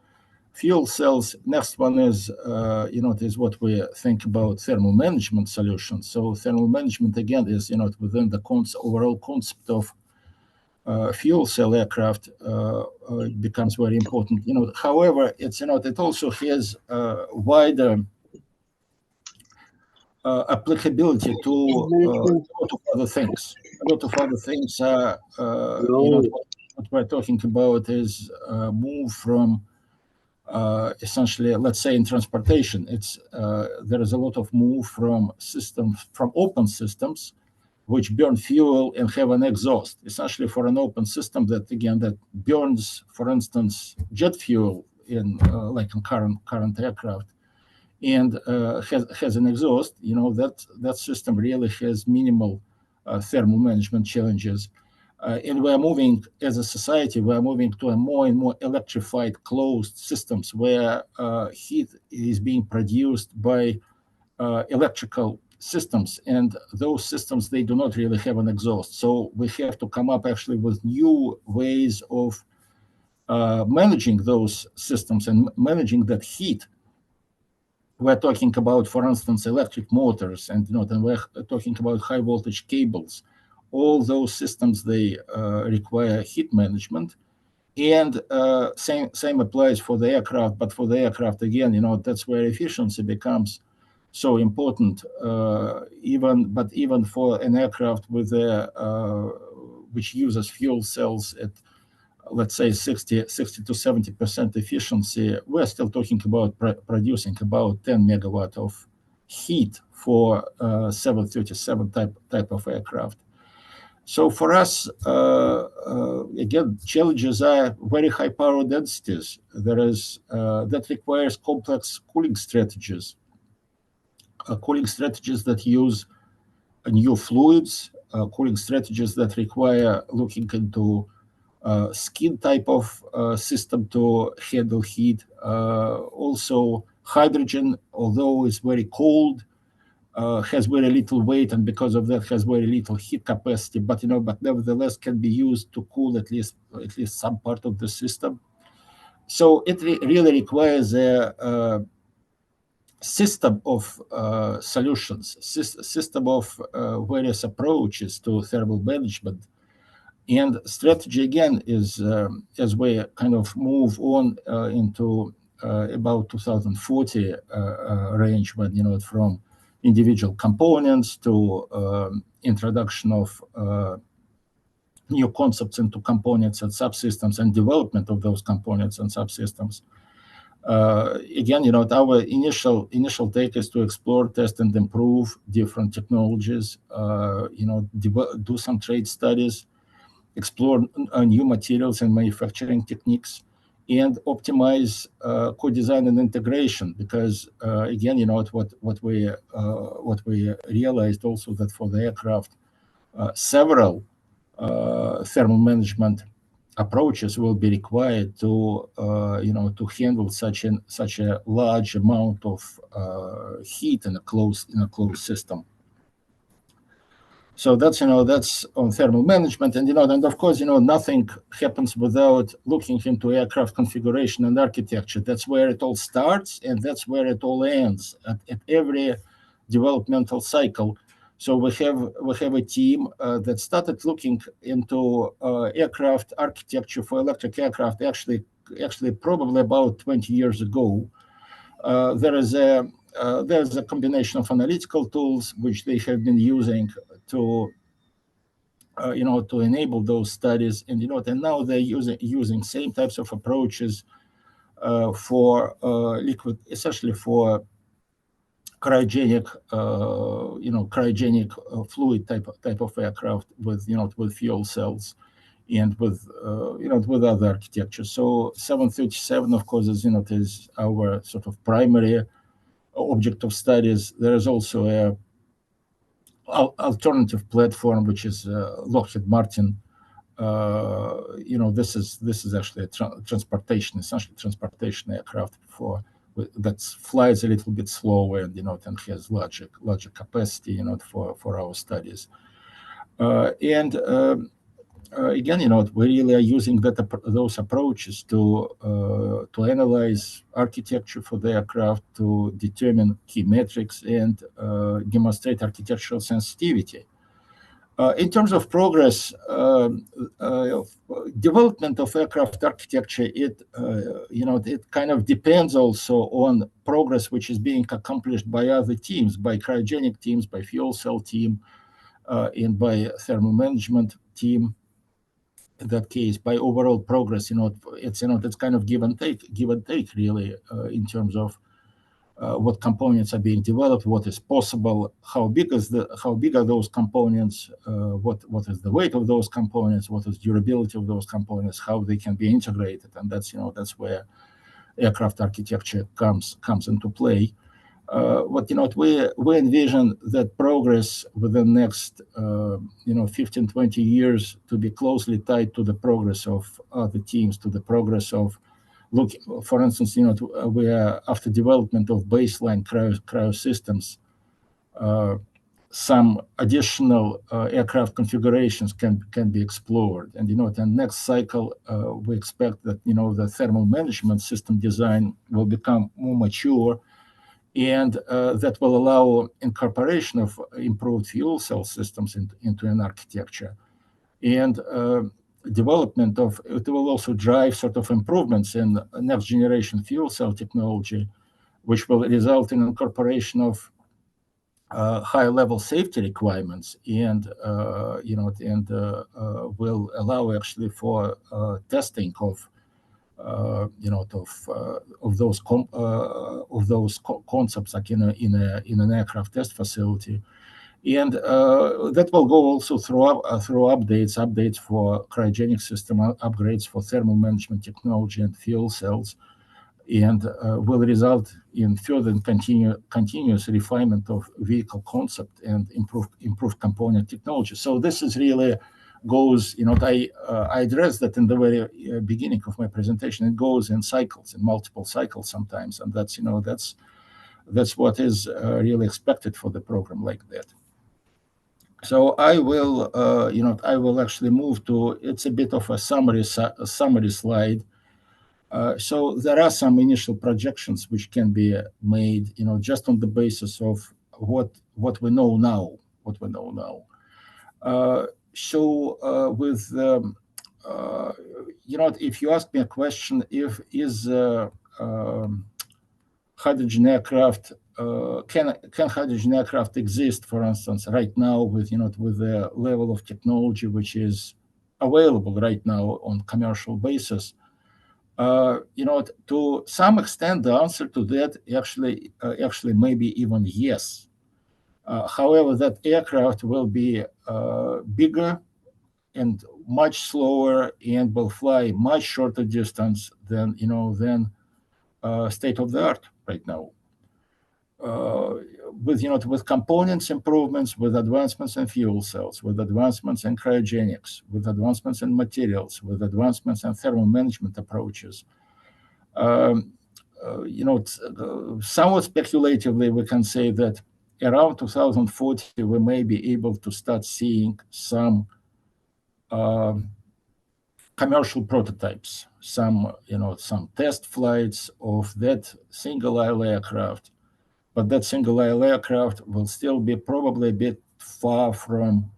fuel cells. Next one is is what we think about thermal management solutions. So thermal management again is within the overall concept of fuel cell aircraft becomes very important. However, it also has wider applicability to a lot of other things. A lot of other things are what we're talking about is move from essentially, let's say in transportation, there is a lot of move from open systems which burn fuel and have an exhaust, essentially for an open system that burns, for instance, jet fuel in current aircraft and has an exhaust. That system really has minimal thermal management challenges. And we're moving, as a society, we're moving to a more and more electrified closed systems where heat is being produced by electrical systems. And those systems, they do not really have an exhaust. So we have to come up actually with new ways of managing those systems and managing that heat. We're talking about, for instance, electric motors, and we're talking about high voltage cables. All those systems, they require heat management, and same applies for the aircraft. But for the aircraft, again, that's where efficiency becomes so important. Even for an aircraft with which uses fuel cells at, let's say, 60 to 70% efficiency, we're still talking about producing about 10 megawatt of heat for 737 type of aircraft. So for us, again, challenges are very high power densities. That requires complex cooling strategies that use new fluids, cooling strategies that require looking into skin type of system to handle heat. Also, hydrogen, although it's very cold, has very little weight, and because of that has very little heat capacity. But nevertheless can be used to cool at least some part of the system. So it really requires a system of solutions, system of various approaches to thermal management. And strategy again is as we kind of move on into about 2040 range, when from individual components to introduction of new concepts into components and subsystems and development of those components and subsystems. Again, our initial take is to explore, test, and improve different technologies. Do some trade studies, explore new materials and manufacturing techniques, and optimize co-design and integration. Because again, what we realized also that for the aircraft, several thermal management approaches will be required to handle such a large amount of heat in a closed system. So that's on thermal management, and and of course nothing happens without looking into aircraft configuration and architecture. That's where it all starts, and that's where it all ends at every developmental cycle. So we have a team that started looking into aircraft architecture for electric aircraft. Actually, probably about 20 years ago. There's a combination of analytical tools which they have been using to to enable those studies, and and now they're using same types of approaches for liquid, essentially for cryogenic, fluid type of aircraft with with fuel cells and with with other architectures. So 737, of course, is our sort of primary object of studies. There is also a alternative platform which is Lockheed Martin. This is actually a transportation, essentially transportation aircraft that flies a little bit slower and and has larger capacity for our studies. Again, we really are using those approaches to analyze architecture for the aircraft, to determine key metrics and demonstrate architectural sensitivity. In terms of progress, development of aircraft architecture, it kind of depends also on progress which is being accomplished by other teams, by cryogenic teams, by fuel cell team, and by thermal management team. In that case, by overall progress, it's kind of give and take really, in terms of what components are being developed, what is possible, how big are those components, what is the weight of those components, what is durability of those components, how they can be integrated, and that's where aircraft architecture comes into play. We envision that progress within the next 15, 20 years to be closely tied to the progress of other teams, to the progress of for instance, we are after development of baseline cryo systems, some additional aircraft configurations can be explored, and the next cycle we expect that the thermal management system design will become more mature, and that will allow incorporation of improved fuel cell systems into an architecture, and development of it will also drive sort of improvements in next generation fuel cell technology, which will result in incorporation of high level safety requirements, and will allow actually for testing of those concepts like in an aircraft test facility. And that will go also through updates for cryogenic system, upgrades for thermal management technology and fuel cells, and will result in further and continuous refinement of vehicle concept and improved component technology. So this is really goes, I addressed that in the very beginning of my presentation. It goes in cycles, in multiple cycles sometimes, and that's what is really expected for the program like that. So I will actually move to, it's a bit of a summary slide. So there are some initial projections which can be made, just on the basis of what we know now. If you ask me a question, is hydrogen aircraft, can hydrogen aircraft exist, for instance, right now with the level of technology which is available right now on commercial basis? To some extent, the answer to that actually maybe even yes. However, that aircraft will be bigger and much slower and will fly much shorter distance than state of the art right now. With components improvements, with advancements in fuel cells, with advancements in cryogenics, with advancements in materials, with advancements in thermal management approaches. Somewhat speculatively, we can say that around 2040 we may be able to start seeing some commercial prototypes, some test flights of that single aisle aircraft. But that single aisle aircraft will still be probably a bit far from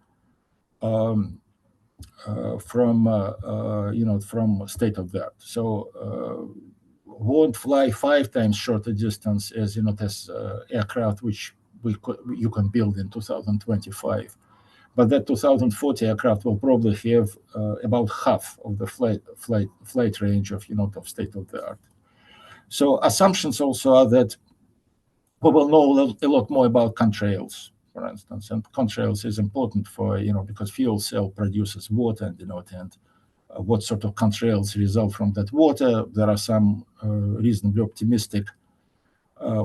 from state of the art. So won't fly 5 times shorter distance as as aircraft which you can build in 2025. But that 2040 aircraft will probably have about half of the flight range of of state of the art. So assumptions also are that we will know a lot more about contrails, for instance, and contrails is important for because fuel cell produces water, and what sort of contrails result from that water. There are some reasonably optimistic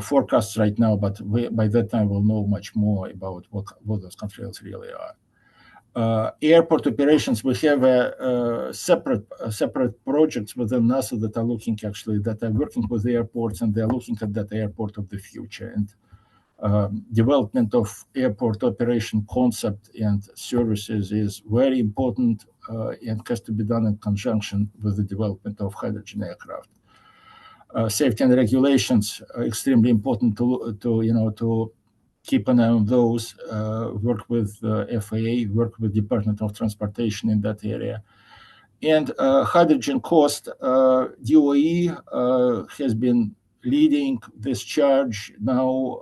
forecasts right now, but by that time we'll know much more about what those contrails really are. Airport operations, we have separate projects within NASA that are working with airports, and they're looking at that airport of the future. And development of airport operation concept and services is very important and has to be done in conjunction with the development of hydrogen aircraft. Safety and regulations are extremely important to keep an eye on those, work with FAA, work with Department of Transportation in that area. And hydrogen cost, DOE has been leading this charge now,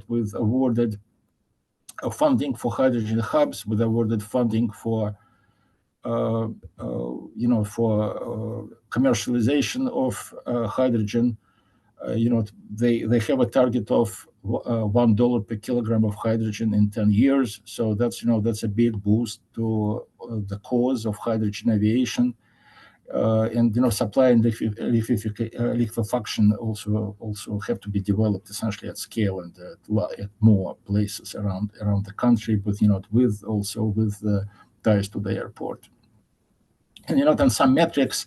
with awarded funding for hydrogen hubs, with awarded funding for commercialization of hydrogen. They have a target of $1 per kilogram of hydrogen in 10 years. So that's a big boost to the cause of hydrogen aviation. And supply and liquefaction also have to be developed essentially at scale and at more places around the country, but with the ties to the airport. And and some metrics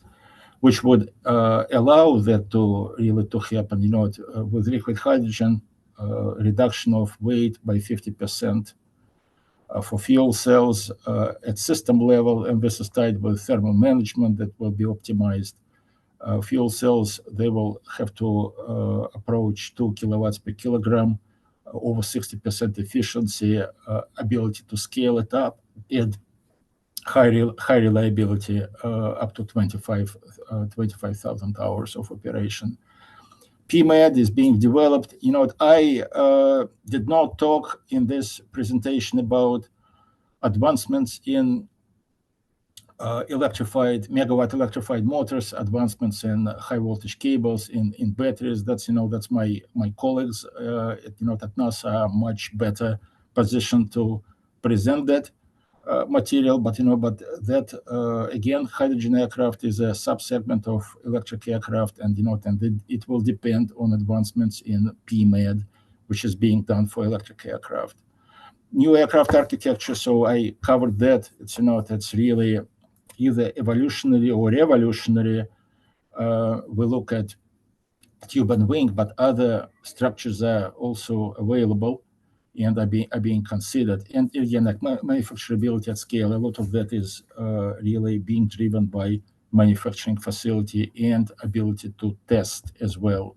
which would allow that to happen. With liquid hydrogen, reduction of weight by 50%. For fuel cells at system level, and this is tied with thermal management that will be optimized. Fuel cells, they will have to approach 2 kilowatts per kilogram, over 60% efficiency, ability to scale it up, and high reliability, up to 25,000 hours of operation. PMAD is being developed. I did not talk in this presentation about advancements in megawatt electrified motors, advancements in high voltage cables, in batteries. That's my colleagues at NASA are much better positioned to present that material. But that again, hydrogen aircraft is a subsegment of electric aircraft, and it will depend on advancements in PMAD, which is being done for electric aircraft. New aircraft architecture, so I covered that. It's really either evolutionary or revolutionary. We look at tube and wing, but other structures are also available and are being considered. And again, like manufacturability at scale, a lot of that is really being driven by manufacturing facility and ability to test as well,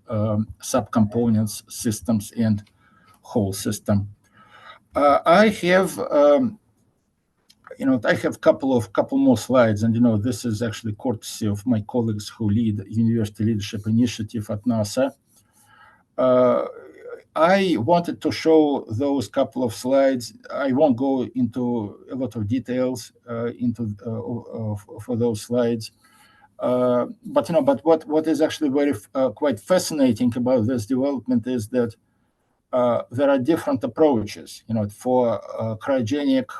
subcomponents, systems, and whole system. I have I have couple more slides, and this is actually courtesy of my colleagues who lead University Leadership Initiative at NASA. I wanted to show those couple of slides. I won't go into a lot of details for those slides. But what is actually very quite fascinating about this development is that there are different approaches, for cryogenic,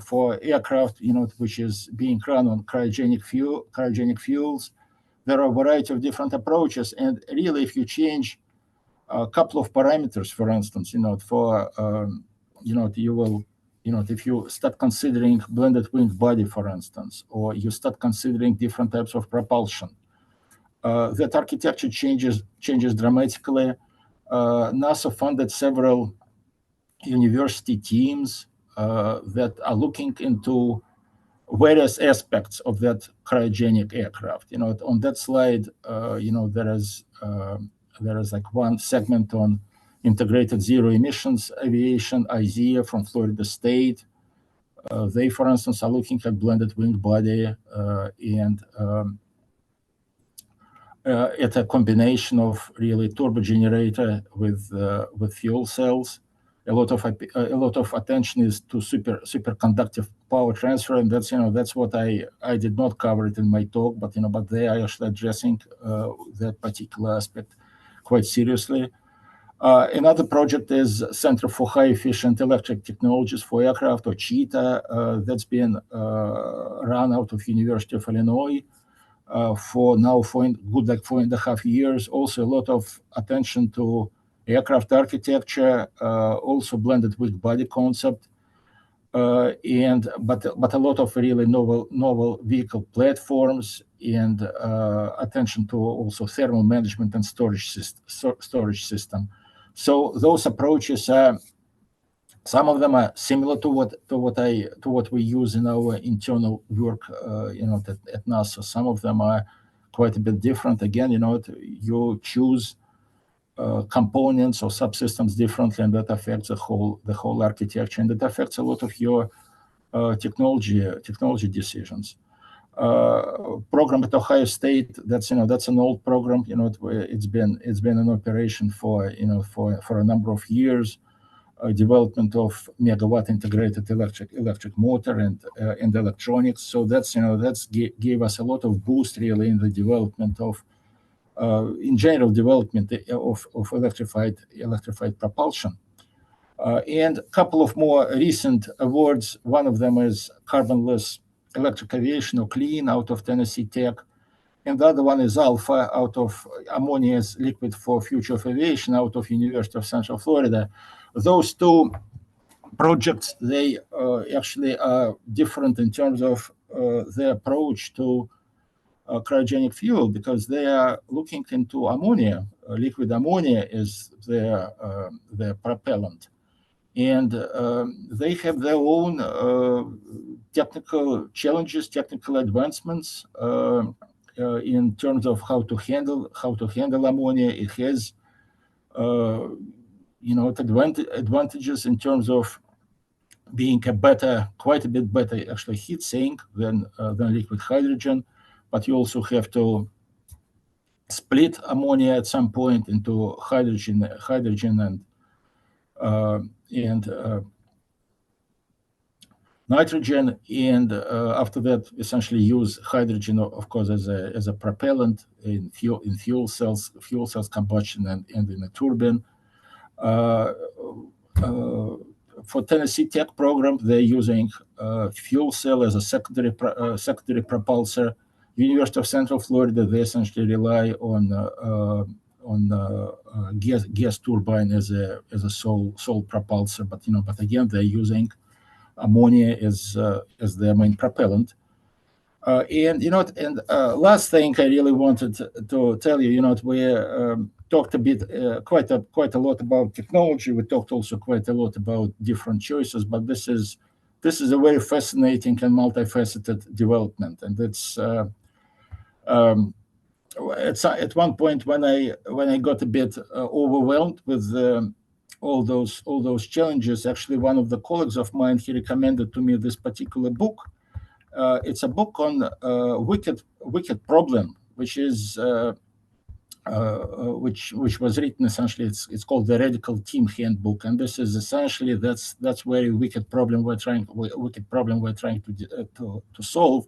for aircraft, which is being run on cryogenic fuels. There are a variety of different approaches, and really, if you change a couple of parameters, for instance, you will, if you start considering blended wing body, for instance, or you start considering different types of propulsion, that architecture changes dramatically. NASA funded several university teams that are looking into various aspects of that cryogenic aircraft. On that slide, there is like one segment on integrated zero emissions aviation, IZEA from Florida State. They, for instance, are looking at blended wing body and at a combination of really turbo generator with fuel cells. A lot of attention is to superconductive power transfer, and that's what I did not cover it in my talk, but they are actually addressing that particular aspect quite seriously. Another project is Center for High Efficient Electric Technologies for Aircraft, or CHEETA, that's been run out of University of Illinois for 4.5 years. Also a lot of attention to aircraft architecture, also blended wing body concept, but a lot of really novel vehicle platforms, and attention to also thermal management and storage system. So those approaches are, some of them are similar to what we use in our internal work, at NASA. Some of them are quite a bit different. Again, you choose components or subsystems differently, and that affects the whole architecture, and it affects a lot of your technology decisions. Program at Ohio State, that's an old program. It's been in operation for a number of years. Development of megawatt integrated electric motor and electronics. So that's gave us a lot of boost really in the development of in general development of electrified propulsion. And a couple of more recent awards. One of them is Carbonless Electric Aviation, or CLEAN, out of Tennessee Tech. And the other one is Alpha, out of Ammonia as Liquid for Future of Aviation, out of University of Central Florida. Those two projects, they actually are different in terms of their approach to cryogenic fuel, because they are looking into ammonia. Liquid ammonia is their propellant. And they have their own technical challenges, technical advancements in terms of how to handle ammonia. It has advantages in terms of being quite a bit better actually heat sink than liquid hydrogen, but you also have to split ammonia at some point into hydrogen and nitrogen, and after that essentially use hydrogen, of course, as a propellant in fuel cells combustion and in a turbine. For Tennessee Tech program, they're using fuel cell as a secondary propulsor. University of Central Florida, they essentially rely on gas turbine as a sole propulsor, but again they're using ammonia as their main propellant. And last thing I really wanted to tell you, we talked a bit, quite a lot about technology. We talked also quite a lot about different choices, but this is a very fascinating and multifaceted development, and it's at one point when I got a bit overwhelmed with all those challenges. Actually, one of the colleagues of mine, he recommended to me this particular book. It's a book on wicked problem, which is which was written essentially. It's called the Radical Team Handbook, and this is essentially that's very wicked problem we're trying to solve,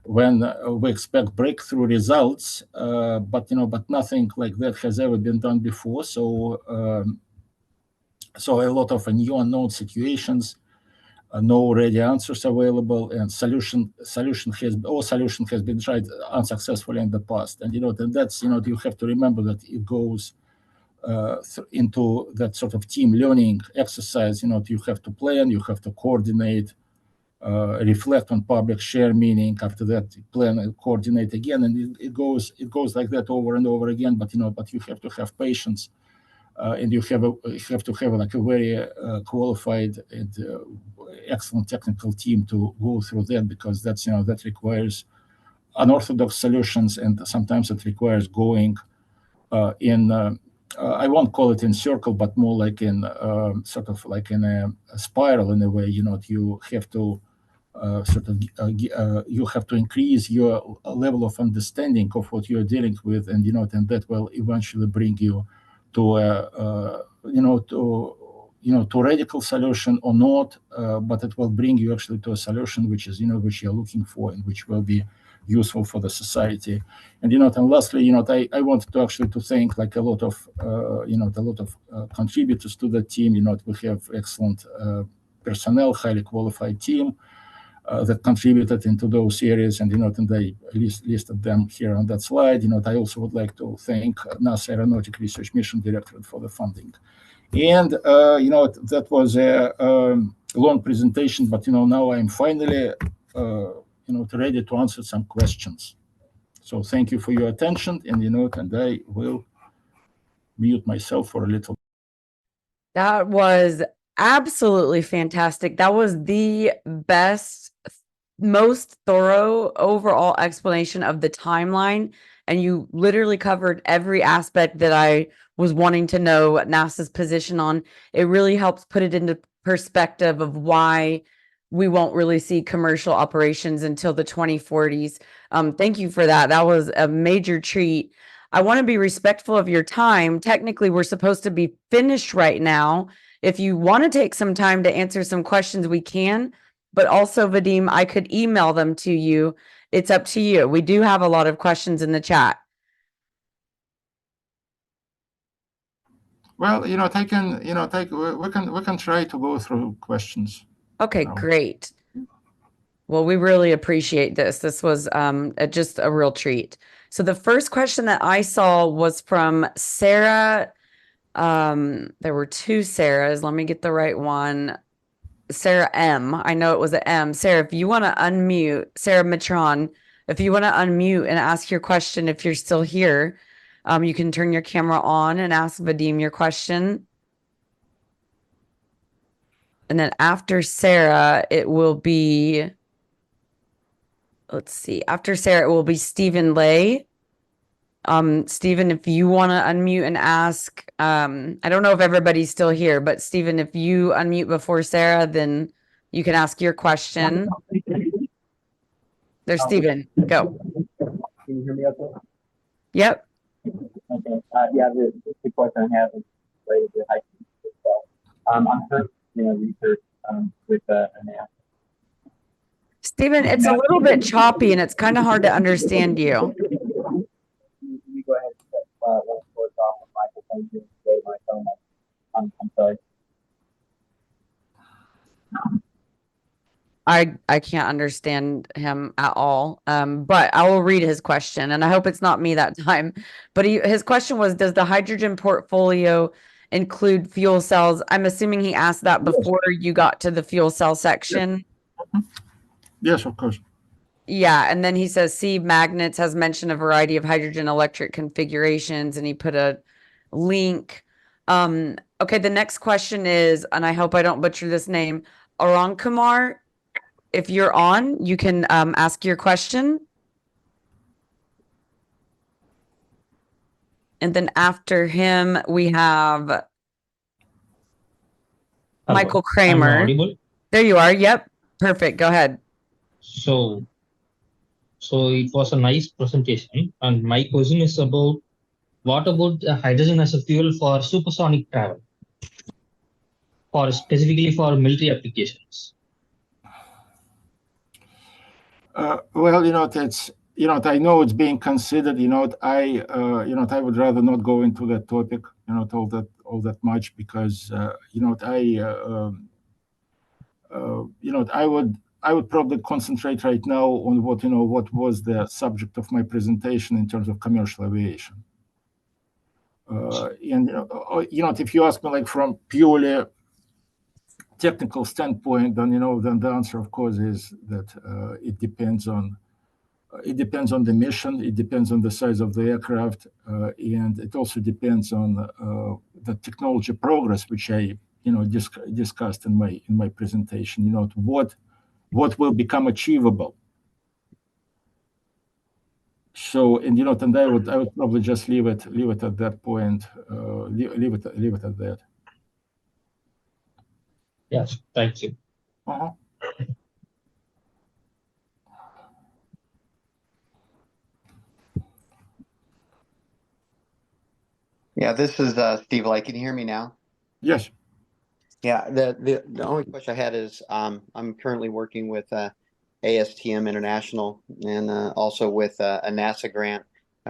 when we expect breakthrough results, but nothing like that has ever been done before. So a lot of new unknown situations, no ready answers available, and solution has been tried unsuccessfully in the past. And and that's you have to remember that it goes into that sort of team learning exercise. You have to plan, you have to coordinate, reflect on public, share meaning. After that, plan and coordinate again, and it goes like that over and over again. But you have to have patience, and you have to have like a very qualified and excellent technical team to go through that, because that's that requires unorthodox solutions, and sometimes it requires going in I won't call it in circle, but more like in sort of like in a spiral in a way. You have to you have to increase your level of understanding of what you're dealing with, and and that will eventually bring you to a to radical solution or not, but it will bring you actually to a solution which is which you're looking for and which will be useful for the society. And and lastly, I wanted to actually to thank like a lot of contributors to the team. We have excellent personnel, highly qualified team that contributed into those areas, and and I listed them here on that slide. I also would like to thank NASA Aeronautic Research Mission Directorate for the funding. And that was a long presentation, but now I'm finally ready to answer some questions. So thank you for your attention, and and I will mute myself for a little. That was absolutely fantastic. That was the best, most thorough overall explanation of the timeline. And you literally covered every aspect that I was wanting to know NASA's position on. It really helps put it into perspective of why we won't really see commercial operations until the 2040s. Thank you for that. That was a major treat. I want to be respectful of your time. Technically, we're supposed to be finished right now. If you want to take some time to answer some questions, we can. But also, Vadim, I could email them to you. It's up to you. We do have a lot of questions in the chat. Well, I can, we can try to go through questions. Okay, great. Well, we really appreciate this. This was just a real treat. So the first question that I saw was from Sarah. There were two Sarahs. Let me get the right one. Sarah M. I know it was an M. Sarah, if you want to unmute, Sarah Matron, if you want to unmute and ask your question, if you're still here, you can turn your camera on and ask Vadim your question. And then after Sarah, it will be, let's see, after Sarah, it will be Stephen Lay. Stephen, if you want to unmute and ask, I don't know if everybody's still here, but Stephen, if you unmute before Sarah, then you can ask your question. There's Stephen. Go. Can you hear me okay? Yep. Okay. Yeah, the question I have is related to HYSKY. I'm currently research with an app. Stephen, it's a little bit choppy and it's kind of hard to understand you. You go ahead and set one source off of microphone to go to my phone. I'm sorry. I can't understand him at all. But I will read his question, and I hope it's not me that time. But his question was, does the hydrogen portfolio include fuel cells? I'm assuming he asked that before you got to the fuel cell section. Yes, of course. Yeah, and then he says C Magnets has mentioned a variety of hydrogen electric configurations, and he put a link. Okay, the next question is, and I hope I don't butcher this name, Arankumar. If you're on, you can ask your question. And then after him, we have Michael Kramer. There you are. Yep. Perfect. Go ahead. So it was a nice presentation. And my question is about, what about hydrogen as a fuel for supersonic travel? Specifically for military applications? Well, it's I know it's being considered. I would rather not go into that topic. All that much, because I would probably concentrate right now on what was the subject of my presentation in terms of commercial aviation. And if you ask me like from purely technical standpoint, then then the answer, of course, is that it depends on the mission, it depends on the size of the aircraft, and it also depends on the technology progress, which I discussed in my presentation. What will become achievable. So, and and I would probably just leave it at that point. Leave it at that. Yes, thank you. Yeah, this is Steve Light. Can you hear me now? Yes. Yeah, the only question I had is I'm currently working with ASTM International and also with a NASA grant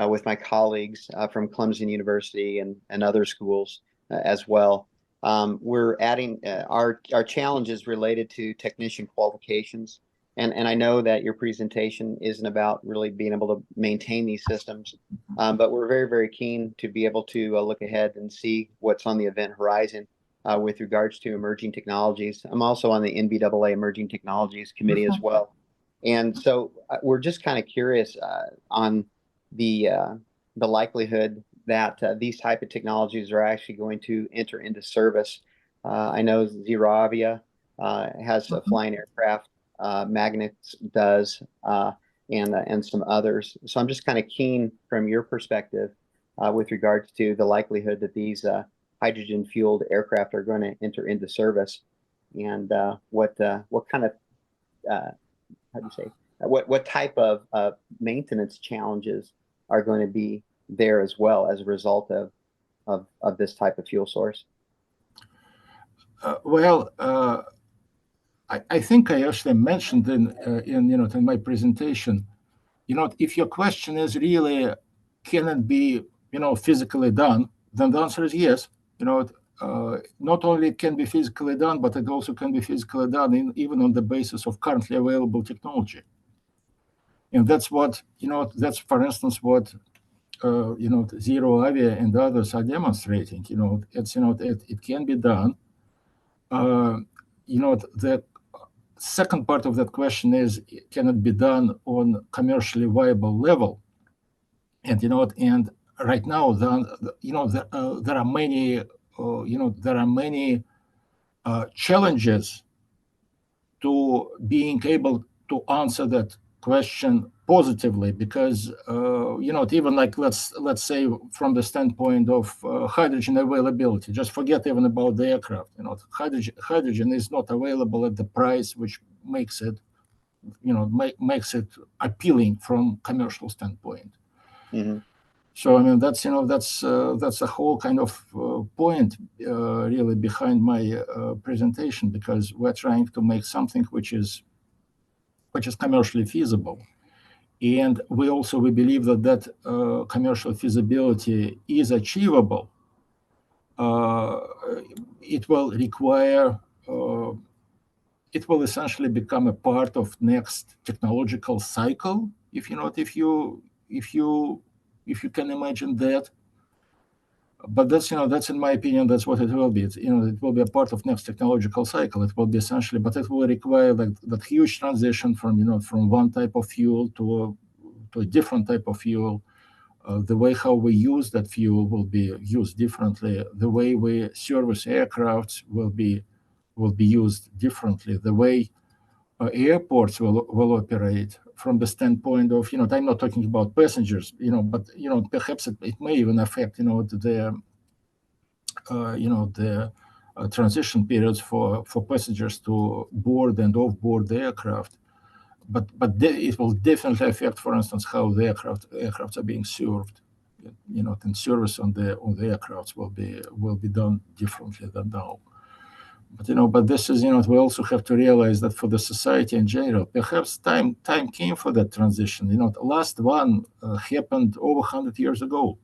with my colleagues from Clemson University and other schools as well. We're adding our challenges related to technician qualifications. And I know that your presentation isn't about really being able to maintain these systems, but we're very, very keen to be able to look ahead and see what's on the event horizon with regards to emerging technologies. I'm also on the NBAA Emerging Technologies Committee as well. And so we're just kind of curious on the likelihood that these type of technologies are actually going to enter into service. I know Zeravia has a flying aircraft, Magnets does, and some others. So I'm just kind of keen from your perspective with regards to the likelihood that these hydrogen-fueled aircraft are going to enter into service, and what kind of how do you say what type of maintenance challenges are going to be there as well as a result of this type of fuel source? I think I actually mentioned in my presentation, if your question is really, can it be physically done, then the answer is yes. Not only it can be physically done, but it also can be physically done even on the basis of currently available technology. And that's what that's, for instance, what Zeravia and others are demonstrating. It's it can be done. The second part of that question is, can it be done on commercially viable level? And and right now, there are many challenges to being able to answer that question positively, because even like let's say from the standpoint of hydrogen availability, just forget even about the aircraft. Hydrogen is not available at the price which makes it makes it appealing from commercial standpoint. Mm-hmm. So I mean that's a whole kind of point really behind my presentation, because we're trying to make something which is commercially feasible, and we believe that commercial feasibility is achievable. It will require it will essentially become a part of next technological cycle, if you can imagine that. But that's in my opinion, that's what it will be. It will be a part of next technological cycle. It will be essentially, but it will require that huge transition from one type of fuel to a different type of fuel. The way how we use that fuel will be used differently. The way we service aircrafts will be used differently. The way airports will operate from the standpoint of I'm not talking about passengers, but perhaps it may even affect the transition periods for passengers to board and off board the aircraft. But it will definitely affect, for instance, how the aircrafts are being served. And service on the aircrafts will be done differently than now. But this is we also have to realize that for the society in general, perhaps time came for that transition. The last one happened over 100 years ago.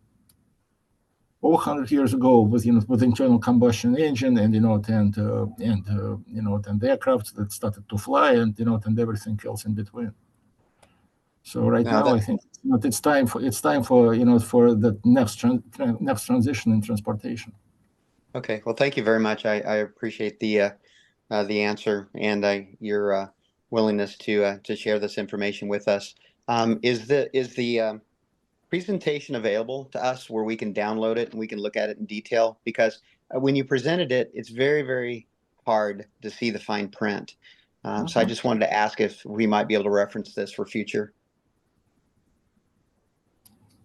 Over 100 years ago, with internal combustion engine and and aircraft that started to fly and and everything else in between. So right now, I think it's time for for the next transition in transportation. Okay, well, thank you very much. I appreciate the answer and your willingness to share this information with us. Is the presentation available to us where we can download it and we can look at it in detail? Because when you presented it, it's very, very hard to see the fine print. So I just wanted to ask if we might be able to reference this for future.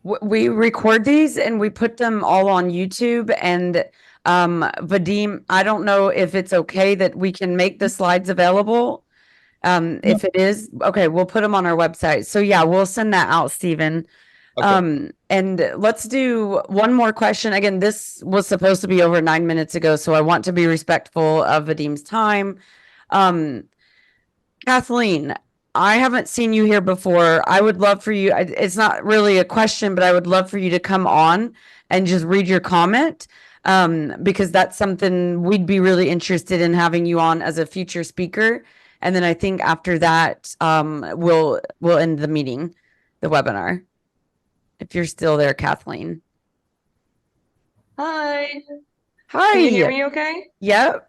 We record these and we put them all on YouTube. And Vadim, I don't know if it's okay that we can make the slides available. If it is, okay, we'll put them on our website. So yeah, we'll send that out, Stephen. Okay. And let's do one more question. Again, this was supposed to be over 9 minutes ago, so I want to be respectful of Vadim's time. Kathleen, I haven't seen you here before. I would love for you, it's not really a question, but I would love for you to come on and just read your comment, because that's something we'd be really interested in having you on as a future speaker. And then I think after that, we'll end the meeting, the webinar. If you're still there, Kathleen. Hi. Hi. Can you hear me okay? Yep.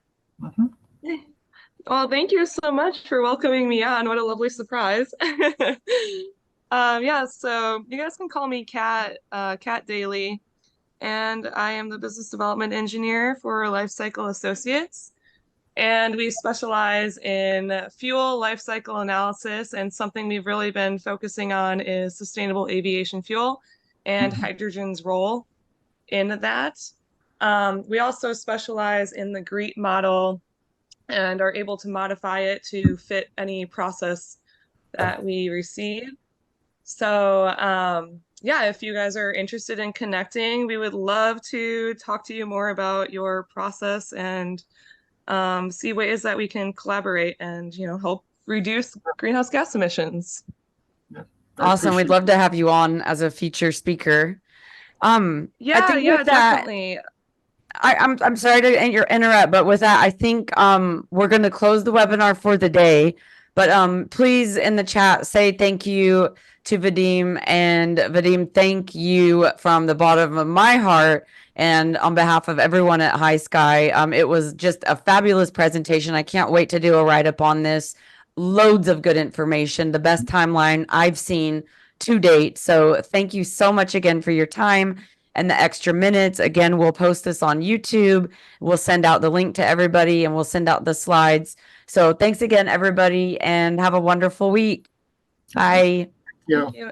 Well, thank you so much for welcoming me on. What a lovely surprise. Yeah, so you guys can call me Kat, Kat Daly, and I am the business development engineer for Lifecycle Associates. And we specialize in fuel lifecycle analysis, and something we've really been focusing on is sustainable aviation fuel and hydrogen's role in that. We also specialize in the GRE model and are able to modify it to fit any process that we receive. So yeah, if you guys are interested in connecting, we would love to talk to you more about your process and see ways that we can collaborate and, you know, help reduce greenhouse gas emissions. Awesome. We'd love to have you on as a feature speaker. Yeah, yeah, definitely. I'm sorry to interrupt, but with that, I think we're going to close the webinar for the day. But please in the chat say thank you to Vadim, and Vadim, thank you from the bottom of my heart and on behalf of everyone at HYSKY. It was just a fabulous presentation. I can't wait to do a write-up on this. Loads of good information, the best timeline I've seen to date. So thank you so much again for your time and the extra minutes. Again, we'll post this on YouTube. We'll send out the link to everybody and we'll send out the slides. So thanks again, everybody, and have a wonderful week. Bye. Thank you.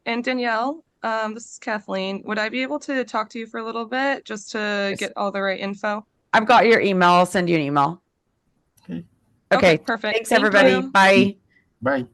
And Danielle, this is Kathleen. Would I be able to talk to you for a little bit just to get all the right info? I've got your email. I'll send you an email. Okay, perfect. Thanks, Thank everybody. you. Bye. Bye.